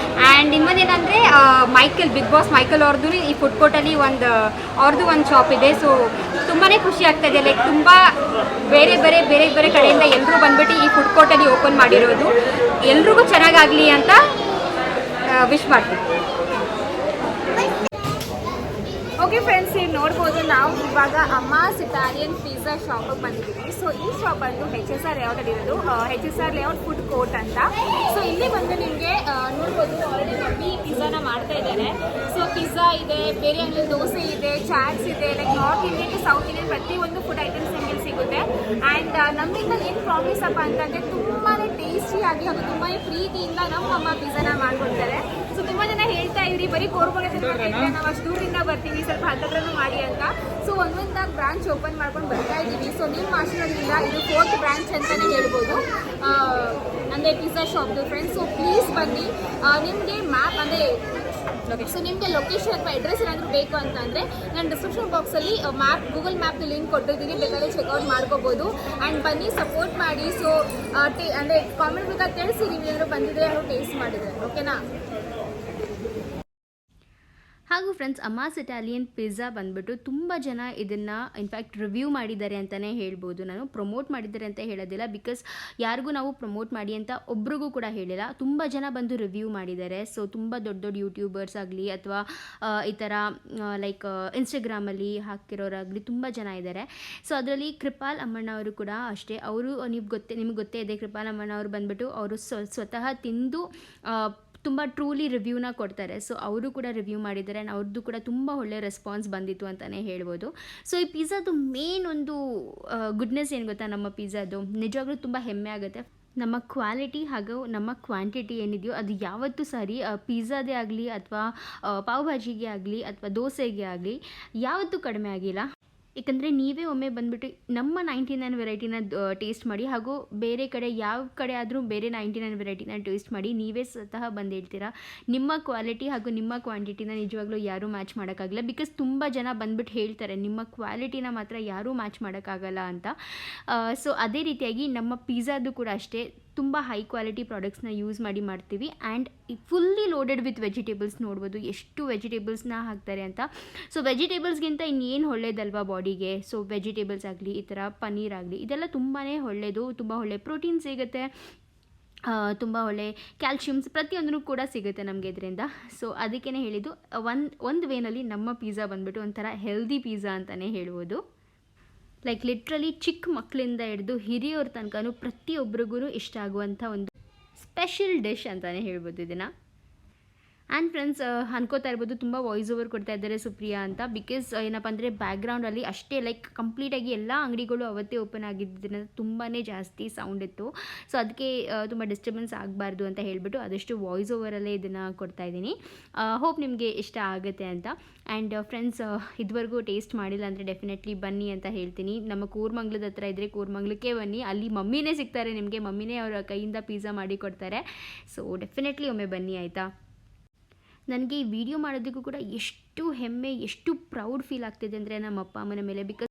ಆ್ಯಂಡ್ ಇನ್ನೊಂದು ಏನಂದರೆ ಬಿಗ್ ಬಾಸ್ ಮೈಕಲ್ ಅವ್ರದ್ದು ಈ ಫುಡ್ ಕೋರ್ಟಲ್ಲಿ ಅವ್ರದ್ದು ಒಂದು ಶಾಪ್ ಇದೆ. ಸೊ ತುಂಬಾ ಖುಷಿ ಆಗ್ತಾ ಇದೆ. ಲೈಕ್ ತುಂಬ ಬೇರೆ ಕಡೆಯಿಂದ ಎಲ್ಲರೂ ಬಂದ್ಬಿಟ್ಟು ಈ ಫುಡ್ ಕೋರ್ಟಲ್ಲಿ ಓಪನ್ ಮಾಡಿರೋದು. ಎಲ್ರಿಗೂ ಚೆನ್ನಾಗಾಗಲಿ ಅಂತ ವಿಶ್ ಮಾಡ್ತೀನಿ. ಓಕೆ ಫ್ರೆಂಡ್ಸ್, ಇಲ್ಲಿ ನೋಡ್ಬೋದು ನಾವು ಇವಾಗ ಅಮ್ಮಾಸ್ ಇಟಾಲಿಯನ್ ಪಿಜ್ಜಾ ಶಾಪಿಗೆ ಬಂದಿದ್ದೀವಿ. ಸೊ ಈ ಶಾಪ್ ಬಂದು HSR ಲೇಔಟಲ್ಲಿ ಇರೋದು, HSR ಲೇಔಟ್ ಫುಡ್ ಕೋರ್ಟ್ ಅಂತ. ಸೊ ಇಲ್ಲಿ ಬಂದು ನಿಮಗೆ ನೋಡ್ಬೋದು ಆಲ್ರೆಡಿ ಮಮ್ಮಿ ಪಿಜ್ಜಾನ ಮಾಡ್ತಾ ಇದ್ದಾರೆ. ಸೊ ಪಿಜ್ಜಾ ಇದೆ, ಬೇರೆ ಅಂದರೆ ದೋಸೆ ಇದೆ, ಚಾಟ್ಸ್ ಇದೆ, like north Indian to south Indian ಪ್ರತಿಯೊಂದು ಫುಡ್ ಐಟಮ್ಸ್ ನಿಮಗೆ ಸಿಗುತ್ತೆ. ಆ್ಯಂಡ್ ನಮ್ಮಿಂದ ಏನು ಪ್ರಾಮಿಸ್ ಅಪ್ಪ ಅಂತಂದರೆ ತುಂಬಾ ಟೇಸ್ಟಿಯಾಗಿ ಹಾಗೂ ತುಂಬಾ ಪ್ರೀತಿಯಿಂದ ನಮ್ಮ ಅಮ್ಮ ಪಿಜ್ಜಾನ ಮಾಡ್ಕೊಡ್ತಾರೆ. ಸೊ ತುಂಬ ಜನ ಹೇಳ್ತಾ ಇದ್ರಿ ಬರೀ ಕೋರಮಂಗಲದಿಂದ ನಾವು ಅಷ್ಟು ದೂರದಿಂದ ಬರ್ತೀವಿ, ಸ್ವಲ್ಪ ಹತ್ತಿರನೂ ಮಾಡಿ ಅಂತ. ಸೊ ಒಂದೊಂದಾಗಿ ಬ್ರಾಂಚ್ ಓಪನ್ ಮಾಡ್ಕೊಂಡು ಬರ್ತಾ ಇದ್ದೀವಿ. ಸೊ ನಿಮ್ಮ ಆಶೀರ್ವಾದದಿಂದ ಇದು 4th ಬ್ರಾಂಚ್ ಅಂತಲೇ ಹೇಳ್ಬೋದು ಅಂದರೆ ಪಿಜ್ಜಾ ಶಾಪ್ದು ಫ್ರೆಂಡ್ಸ್. ಸೊ ಪ್ಲೀಸ್ ಬನ್ನಿ. ನಿಮಗೆ ಮ್ಯಾಪ್ ಅಂದರೆ ಸೊ ನಿಮಗೆ ಲೊಕೇಶನ್ ಅಥವಾ ಅಡ್ರೆಸ್ ಏನಾದರೂ ಬೇಕು ಅಂತಂದರೆ ನಾನು ಡಿಸ್ಕ್ರಿಪ್ಷನ್ ಬಾಕ್ಸಲ್ಲಿ ಗೂಗಲ್ ಮ್ಯಾಪ್ದು ಲಿಂಕ್ ಕೊಟ್ಟಿದ್ದೀನಿ, ಬೇಕಾದರೆ ಚೆಕ್ಔಟ್ ಮಾಡ್ಕೋಬೋದು. ಆ್ಯಂಡ್ ಬನ್ನಿ, ಸಪೋರ್ಟ್ ಮಾಡಿ. ಸೊ ಅಂದರೆ ಕಾಮೆಂಟ್ ಬೇಕಾದ್ರೆ ತಿಳಿಸಿ ನೀವು ಏನಾದರೂ ಬಂದಿದ್ರೆ ಅವರು ಟೇಸ್ಟ್ ಮಾಡಿದರೆ, ಓಕೆನಾ? ಹಾಗೂ ಫ್ರೆಂಡ್ಸ್, ಅಮ್ಮಾಸ್ ಇಟಾಲಿಯನ್ ಪಿಜ್ಜಾ ಬಂದ್ಬಿಟ್ಟು ತುಂಬ ಜನ ಇದನ್ನು ಇನ್ಫ್ಯಾಕ್ಟ್ ರಿವ್ಯೂ ಮಾಡಿದ್ದಾರೆ ಅಂತಲೇ ಹೇಳ್ಬೋದು. ನಾನು ಪ್ರಮೋಟ್ ಮಾಡಿದ್ದಾರೆ ಅಂತ ಹೇಳೋದಿಲ್ಲ, ಬಿಕಾಸ್ ಯಾರಿಗೂ ನಾವು ಪ್ರಮೋಟ್ ಮಾಡಿ ಅಂತ ಒಬ್ರಿಗೂ ಕೂಡ ಹೇಳಿಲ್ಲ. ತುಂಬ ಜನ ಬಂದು ರಿವ್ಯೂ ಮಾಡಿದ್ದಾರೆ. ಸೊ ತುಂಬ ದೊಡ್ಡ ದೊಡ್ಡ ಯೂಟ್ಯೂಬರ್ಸ್ ಆಗಲಿ ಅಥವಾ ಈ ಥರ ಲೈಕ್ ಇನ್ಸ್ಟಾಗ್ರಾಮಲ್ಲಿ ಹಾಕಿರೋರಾಗಲಿ ತುಂಬ ಜನ ಇದ್ದಾರೆ. ಸೊ ಅದರಲ್ಲಿ ಕೃಪಾಲ್ ಅಮ್ಮಣ್ಣ ಅವರು ಕೂಡ ಅಷ್ಟೇ. ಅವರು ನಿಮಗೆ ಗೊತ್ತೇ ಇದೆ, ಕೃಪಾಲ್ ಅಮ್ಮಣ್ಣ ಅವರು ಬಂದ್ಬಿಟ್ಟು ಅವರು ಸ್ವತಃ ತಿಂದು ತುಂಬ ಟ್ರೂಲಿ ರಿವ್ಯೂನ ಕೊಡ್ತಾರೆ. ಸೊ ಅವರು ಕೂಡ ರಿವ್ಯೂ ಮಾಡಿದ್ದಾರೆ ಆ್ಯಂಡ್ ಅವ್ರದ್ದು ಕೂಡ ತುಂಬ ಒಳ್ಳೆ ರೆಸ್ಪಾನ್ಸ್ ಬಂದಿತ್ತು ಅಂತಲೇ ಹೇಳ್ಬೋದು. ಸೊ ಈ ಪಿಜ್ಜಾದು ಮೇನ್ ಒಂದು ಗುಡ್ನೆಸ್ ಏನು ಗೊತ್ತಾ, ನಮ್ಮ ಪಿಜ್ಜಾದು ನಿಜವಾಗ್ಲೂ ತುಂಬ ಹೆಮ್ಮೆ ಆಗುತ್ತೆ. ನಮ್ಮ ಕ್ವಾಲಿಟಿ ಹಾಗೂ ನಮ್ಮ ಕ್ವಾಂಟಿಟಿ ಏನಿದೆಯೋ ಅದು ಯಾವತ್ತೂ ಸರಿ ಪಿಜ್ಜಾದೇ ಆಗಲಿ ಅಥವಾ ಪಾವ್ ಭಾಜಿಗೆ ಆಗಲಿ ಅಥವಾ ದೋಸೆಗೆ ಆಗಲಿ ಯಾವತ್ತೂ ಕಡಿಮೆ ಆಗಿಲ್ಲ. ಏಕೆಂದರೆ ನೀವೇ ಒಮ್ಮೆ ಬಂದುಬಿಟ್ಟು ನಮ್ಮ 99 ವೆರೈಟಿನ ಟೇಸ್ಟ್ ಮಾಡಿ, ಹಾಗೂ ಬೇರೆ ಕಡೆ ಯಾವ ಕಡೆ ಆದರೂ ಬೇರೆ 99 ವೆರೈಟಿನ ಟೇಸ್ಟ್ ಮಾಡಿ, ನೀವೇ ಸ್ವತಃ ಬಂದು ಹೇಳ್ತೀರಾ ನಿಮ್ಮ ಕ್ವಾಲಿಟಿ ಹಾಗೂ ನಿಮ್ಮ ಕ್ವಾಂಟಿಟಿನ ನಿಜವಾಗ್ಲೂ ಯಾರೂ ಮ್ಯಾಚ್ ಮಾಡೋಕ್ಕಾಗಲ್ಲ. ಬಿಕಾಸ್ ತುಂಬ ಜನ ಬಂದ್ಬಿಟ್ಟು ಹೇಳ್ತಾರೆ ನಿಮ್ಮ ಕ್ವಾಲಿಟಿನ ಮಾತ್ರ ಯಾರೂ ಮ್ಯಾಚ್ ಮಾಡೋಕ್ಕಾಗಲ್ಲ ಅಂತ. ಸೊ ಅದೇ ರೀತಿಯಾಗಿ ನಮ್ಮ ಪಿಜ್ಜಾದು ಕೂಡ ಅಷ್ಟೇ, ತುಂಬ ಹೈ ಕ್ವಾಲಿಟಿ ಪ್ರಾಡಕ್ಟ್ಸ್ನ ಯೂಸ್ ಮಾಡಿ ಮಾಡ್ತೀವಿ. And fully loaded with vegetables. ನೋಡ್ಬೋದು ಎಷ್ಟು ವೆಜಿಟೇಬಲ್ಸ್ನ ಹಾಕ್ತಾರೆ ಅಂತ. ಸೊ ವೆಜಿಟೇಬಲ್ಸ್ಗಿಂತ ಇನ್ನೇನು ಒಳ್ಳೇದಲ್ವಾ ಬಾಡಿಗೆ. ಸೊ ವೆಜಿಟೇಬಲ್ಸ್ ಆಗಲಿ, ಈ ಥರ ಪನ್ನೀರ್ ಆಗಲಿ, ಇದೆಲ್ಲ ತುಂಬಾ ಒಳ್ಳೆಯದು. ತುಂಬ ಒಳ್ಳೆ ಪ್ರೋಟೀನ್ ಸಿಗುತ್ತೆ, ತುಂಬ ಒಳ್ಳೆ ಕ್ಯಾಲ್ಶಿಯಮ್ಸ್ ಪ್ರತಿಯೊಂದೂ ಕೂಡ ಸಿಗುತ್ತೆ ನಮಗೆ ಇದರಿಂದ. ಸೊ ಅದಕ್ಕೇ ಹೇಳಿದ್ದು ಒಂದು ವೇನಲ್ಲಿ ನಮ್ಮ ಪಿಜ್ಜಾ ಬಂದುಬಿಟ್ಟು ಒಂಥರ ಹೆಲ್ದಿ ಪಿಜ್ಜಾ ಅಂತಲೇ ಹೇಳ್ಬೋದು. ಲೈಕ್ ಲಿಟ್ರಲಿ ಚಿಕ್ಕ ಮಕ್ಕಳಿಂದ ಹಿಡಿದು ಹಿರಿಯೋರ ತನಕನೂ ಪ್ರತಿಯೊಬ್ಬರಿಗೂ ಇಷ್ಟ ಆಗುವಂಥ ಒಂದು ಸ್ಪೆಷಲ್ ಡಿಶ್ ಅಂತಲೇ ಹೇಳ್ಬೋದು ಇದನ್ನು. ಆ್ಯಂಡ್ ಫ್ರೆಂಡ್ಸ್, ಅನ್ಕೋತಾ ಇರ್ಬೋದು ತುಂಬ ವಾಯ್ಸ್ ಓವರ್ ಕೊಡ್ತಾ ಇದ್ದಾರೆ ಸುಪ್ರಿಯಾ ಅಂತ. ಬಿಕಾಸ್ ಏನಪ್ಪ ಅಂದರೆ ಬ್ಯಾಕ್ಗ್ರೌಂಡಲ್ಲಿ ಅಷ್ಟೇ ಲೈಕ್ ಕಂಪ್ಲೀಟಾಗಿ ಎಲ್ಲ ಅಂಗಡಿಗಳು ಅವತ್ತೇ ಓಪನ್ ಆಗಿದ್ದರಿಂದ ತುಂಬಾ ಜಾಸ್ತಿ ಸೌಂಡ್ ಇತ್ತು. ಸೊ ಅದಕ್ಕೆ ತುಂಬ ಡಿಸ್ಟರ್ಬೆನ್ಸ್ ಆಗಬಾರ್ದು ಅಂತ ಹೇಳಿಬಿಟ್ಟು ಆದಷ್ಟು ವಾಯ್ಸ್ ಓವರಲ್ಲೇ ಇದನ್ನು ಕೊಡ್ತಾಯಿದ್ದೀನಿ. ಹೋಪ್ ನಿಮಗೆ ಇಷ್ಟ ಆಗುತ್ತೆ ಅಂತ. ಆ್ಯಂಡ್ ಫ್ರೆಂಡ್ಸ್, ಇದುವರೆಗೂ ಟೇಸ್ಟ್ ಮಾಡಿಲ್ಲ ಅಂದರೆ ಡೆಫಿನೆಟ್ಲಿ ಬನ್ನಿ ಅಂತ ಹೇಳ್ತೀನಿ. ನಮ್ಮ ಕೂರ್ಮಂಗ್ಲದ ಹತ್ರ ಇದ್ದರೆ ಕೂರ್ಮಂಗ್ಲಕ್ಕೆ ಬನ್ನಿ, ಅಲ್ಲಿ ಮಮ್ಮಿನೇ ಸಿಗ್ತಾರೆ ನಿಮಗೆ, ಮಮ್ಮಿನೇ ಅವರ ಕೈಯಿಂದ ಪಿಜ್ಜಾ ಮಾಡಿ ಕೊಡ್ತಾರೆ. ಸೊ ಡೆಫಿನೆಟ್ಲಿ ಒಮ್ಮೆ ಬನ್ನಿ ಆಯಿತಾ. ನನಗೆ ಈ ವಿಡಿಯೋ ಮಾಡೋದಕ್ಕೂ ಕೂಡ ಎಷ್ಟು ಹೆಮ್ಮೆ, ಎಷ್ಟು ಪ್ರೌಡ್ ಫೀಲ್ ಆಗ್ತಿದೆ ಅಂದರೆ ನಮ್ಮ ಅಪ್ಪ ಅಮ್ಮನ ಮೇಲೆ. ಬಿಕಾಸ್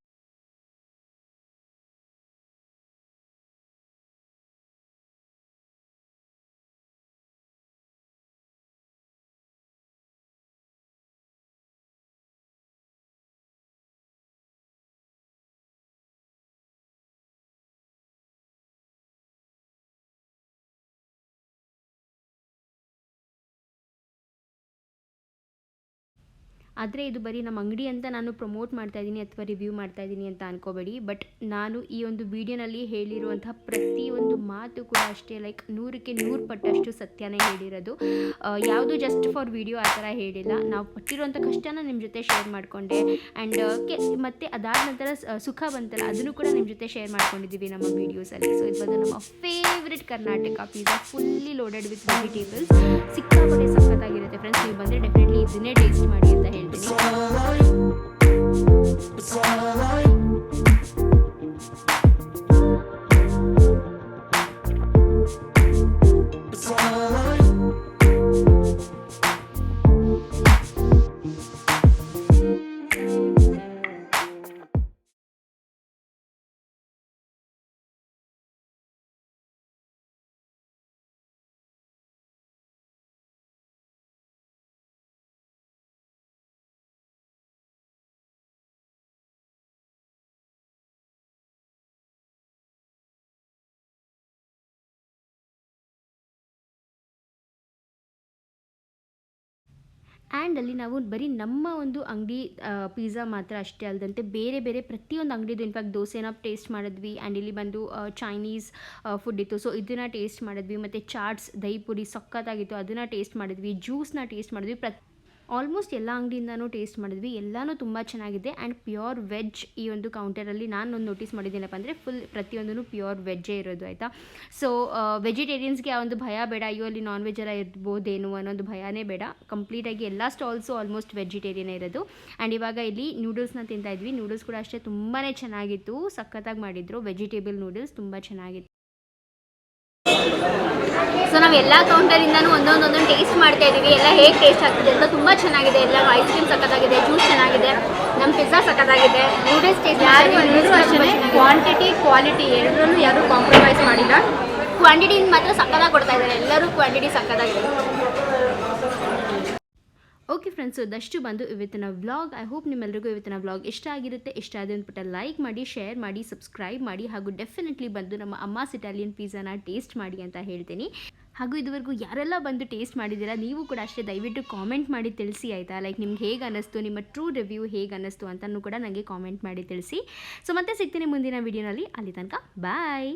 ಆದರೆ ಇದು ಬರೀ ನಮ್ಮ ಅಂಗಡಿ ಅಂತ ನಾನು ಪ್ರಮೋಟ್ ಮಾಡ್ತಾಯಿದ್ದೀನಿ ಅಥವಾ ರಿವ್ಯೂ ಮಾಡ್ತಾಯಿದ್ದೀನಿ ಅಂತ ಅನ್ಕೋಬೇಡಿ. ಬಟ್ ನಾನು ಈ ಒಂದು ವಿಡಿಯೋನಲ್ಲಿ ಹೇಳಿರುವಂಥ ಪ್ರತಿಯೊಂದು ಮಾತು ಕೂಡ ಅಷ್ಟೇ ಲೈಕ್ 100ಕ್ಕೆ 100 ಪಟ್ಟಷ್ಟು ಸತ್ಯನೇ ಹೇಳಿರೋದು. ಯಾವುದು ಜಸ್ಟ್ ಫಾರ್ ವಿಡಿಯೋ ಆ ಥರ ಹೇಳಿಲ್ಲ. ನಾವು ಪಟ್ಟಿರುವಂಥ ಕಷ್ಟನ ನಿಮ್ಮ ಜೊತೆ ಶೇರ್ ಮಾಡಿಕೊಂಡೆ. ಆ್ಯಂಡ್ ಮತ್ತು ಅದಾದ ನಂತರ ಸುಖ ಬಂತಲ್ಲ, ಅದನ್ನು ಕೂಡ ನಿಮ್ಮ ಜೊತೆ ಶೇರ್ ಮಾಡ್ಕೊಂಡಿದ್ದೀವಿ ನಮ್ಮ ವೀಡಿಯೋಸಲ್ಲಿ. ಸೊ ಇದು ಬಂದು ನಮ್ಮ favourite Karnataka pizza, fully loaded with vegetables. ಸಿಕ್ಕಾಪಟ್ಟೆ ಸಖತ್ತಾಗಿರುತ್ತೆ ಫ್ರೆಂಡ್ಸ್. ನೀವು ಬಂದರೆ ಡೆಫಿನೆಟ್ಲಿ ಇದನ್ನೇ ಟೇಸ್ಟ್ ಮಾಡಿ ಅಂತ ಹೇಳ್ತೀನಿ. ಆ್ಯಂಡ್ ಅಲ್ಲಿ ನಾವು ಬರೀ ನಮ್ಮ ಒಂದು ಅಂಗಡಿ ಪಿಜ್ಜಾ ಮಾತ್ರ ಅಷ್ಟೇ ಅಲ್ಲದಂತೆ ಬೇರೆ ಬೇರೆ ಪ್ರತಿಯೊಂದು ಅಂಗಡಿದು ಇನ್ಫ್ಯಾಕ್ಟ್ ದೋಸೆನ ಟೇಸ್ಟ್ ಮಾಡಿದ್ವಿ. ಆ್ಯಂಡ್ ಇಲ್ಲಿ ಬಂದು ಚೈನೀಸ್ ಫುಡ್ ಇತ್ತು, ಸೊ ಇದನ್ನು ಟೇಸ್ಟ್ ಮಾಡಿದ್ವಿ. ಮತ್ತು ಚಾಟ್ಸ್, ದಹಿ ಪುರಿ ಸಖತ್ತಾಗಿತ್ತು, ಅದನ್ನು ಟೇಸ್ಟ್ ಮಾಡಿದ್ವಿ. ಜ್ಯೂಸ್ನ ಟೇಸ್ಟ್ ಮಾಡಿದ್ವಿ. ಆಲ್ಮೋಸ್ಟ್ ಎಲ್ಲ ಅಂಗಡಿಯಿಂದನೂ ಟೇಸ್ಟ್ ಮಾಡಿದ್ವಿ, ಎಲ್ಲನೂ ತುಂಬ ಚೆನ್ನಾಗಿದೆ. ಆ್ಯಂಡ್ ಪ್ಯೂರ್ ವೆಜ್ ಈ ಒಂದು ಕೌಂಟರಲ್ಲಿ ನಾನು ಒಂದು ನೋಟಿಸ್ ಮಾಡಿದ್ದೀನಪ್ಪ ಅಂದರೆ ಫುಲ್ ಪ್ರತಿಯೊಂದೂ ಪ್ಯೂರ್ ವೆಜ್ಜೇ ಇರೋದು ಆಯಿತಾ. ಸೊ ವೆಜಿಟೇರಿಯನ್ಸ್ಗೆ ಆ ಒಂದು ಭಯ ಬೇಡ, ಅಯ್ಯೋ ಅಲ್ಲಿ ನಾನ್ ವೆಜ್ ಎಲ್ಲ ಇರ್ಬೋದೇನು ಅನ್ನೋದು ಭಯನೇ ಬೇಡ. ಕಂಪ್ಲೀಟಾಗಿ ಎಲ್ಲ ಸ್ಟಾಲ್ಸು ಆಲ್ಮೋಸ್ಟ್ ವೆಜಿಟೇರಿಯನ್ ಇರೋದು. ಆ್ಯಂಡ್ ಇವಾಗ ಇಲ್ಲಿ ನೂಡಲ್ಸ್ನ ತಿಂತಾಯಿದ್ವಿ. ನೂಡಲ್ಸ್ ಕೂಡ ಅಷ್ಟೇ ತುಂಬಾ ಚೆನ್ನಾಗಿತ್ತು, ಸಖತ್ತಾಗಿ ಮಾಡಿದ್ರು. ವೆಜಿಟೇಬಲ್ ನೂಡಲ್ಸ್ ತುಂಬ ಚೆನ್ನಾಗಿತ್ತು. ಸೊ ನಾವು ಎಲ್ಲ ಕೌಂಟರಿಂದನೂ ಒಂದೊಂದು ಟೇಸ್ಟ್ ಮಾಡ್ತಾ ಇದ್ದೀವಿ. ಎಲ್ಲ ಹೇಗೆ ಟೇಸ್ಟ್ ಆಗ್ತಿದೆ ಅಂತ ತುಂಬ ಚೆನ್ನಾಗಿದೆ. ಎಲ್ಲ ಐಸ್ ಕ್ರೀಮ್ ಸಕ್ಕತ್ತಾಗಿದೆ, ಜ್ಯೂಸ್ ಚೆನ್ನಾಗಿದೆ, ನಮ್ಮ ಪಿಜ್ಜಾ ಸಕ್ಕತ್ತಾಗಿದೆ, ನೂಡಲ್ಸ್ ಟೇಸ್ಟ್ ಎಲ್ಲರೂ ಅಷ್ಟೇ ಕ್ವಾಂಟಿಟಿ ಕ್ವಾಲಿಟಿ ಎರಡರಲ್ಲೂ ಯಾರೂ ಕಾಂಪ್ರಮೈಸ್ ಮಾಡಿಲ್ಲ. ಕ್ವಾಂಟಿಟಿ ಮಾತ್ರ ಸಕ್ಕತ್ತಾಗಿ ಕೊಡ್ತಾ ಇದ್ದಾರೆ, ಎಲ್ಲರೂ ಕ್ವಾಂಟಿಟಿ ಸಕ್ಕತ್ತಾಗಿದೆ. ಓಕೆ ಫ್ರೆಂಡ್ಸ್, ಇದಷ್ಟು ಬಂದು ಇವತ್ತಿನ ವ್ಲಾಗ್. ಐ ಹೋಪ್ ನಿಮ್ಮೆಲ್ಲರಿಗೂ ಇವತ್ತಿನ ವ್ಲಾಗ್ ಇಷ್ಟ ಆಗಿರುತ್ತೆ. ಇಷ್ಟ ಆದ ಅಂದ್ಬಿಟ್ಟು ಲೈಕ್ ಮಾಡಿ, ಶೇರ್ ಮಾಡಿ, ಸಬ್ಸ್ಕ್ರೈಬ್ ಮಾಡಿ, ಹಾಗೂ ಡೆಫಿನೆಟ್ಲಿ ಬಂದು ನಮ್ಮ ಅಮ್ಮಾಸ್ ಇಟಾಲಿಯನ್ ಪಿಜ್ಜಾನ ಟೇಸ್ಟ್ ಮಾಡಿ ಅಂತ ಹೇಳ್ತೀನಿ. ಹಾಗೂ ಇದುವರೆಗೂ ಯಾರೆಲ್ಲ ಬಂದು ಟೇಸ್ಟ್ ಮಾಡಿದ್ದೀರಾ ನೀವು ಕೂಡ ಅಷ್ಟೇ ದಯವಿಟ್ಟು ಕಾಮೆಂಟ್ ಮಾಡಿ ತಿಳಿಸಿ ಆಯಿತಾ. ಲೈಕ್ ನಿಮ್ಗೆ ಹೇಗೆ ಅನ್ನಿಸ್ತು, ನಿಮ್ಮ ಟ್ರೂ ರಿವ್ಯೂ ಹೇಗೆ ಅನ್ನಿಸ್ತು ಅಂತಲೂ ಕೂಡ ನನಗೆ ಕಾಮೆಂಟ್ ಮಾಡಿ ತಿಳಿಸಿ. ಸೊ ಮತ್ತೆ ಸಿಗ್ತೀನಿ ಮುಂದಿನ ವೀಡಿಯೋನಲ್ಲಿ. ಅಲ್ಲಿ ತನಕ ಬಾಯ್.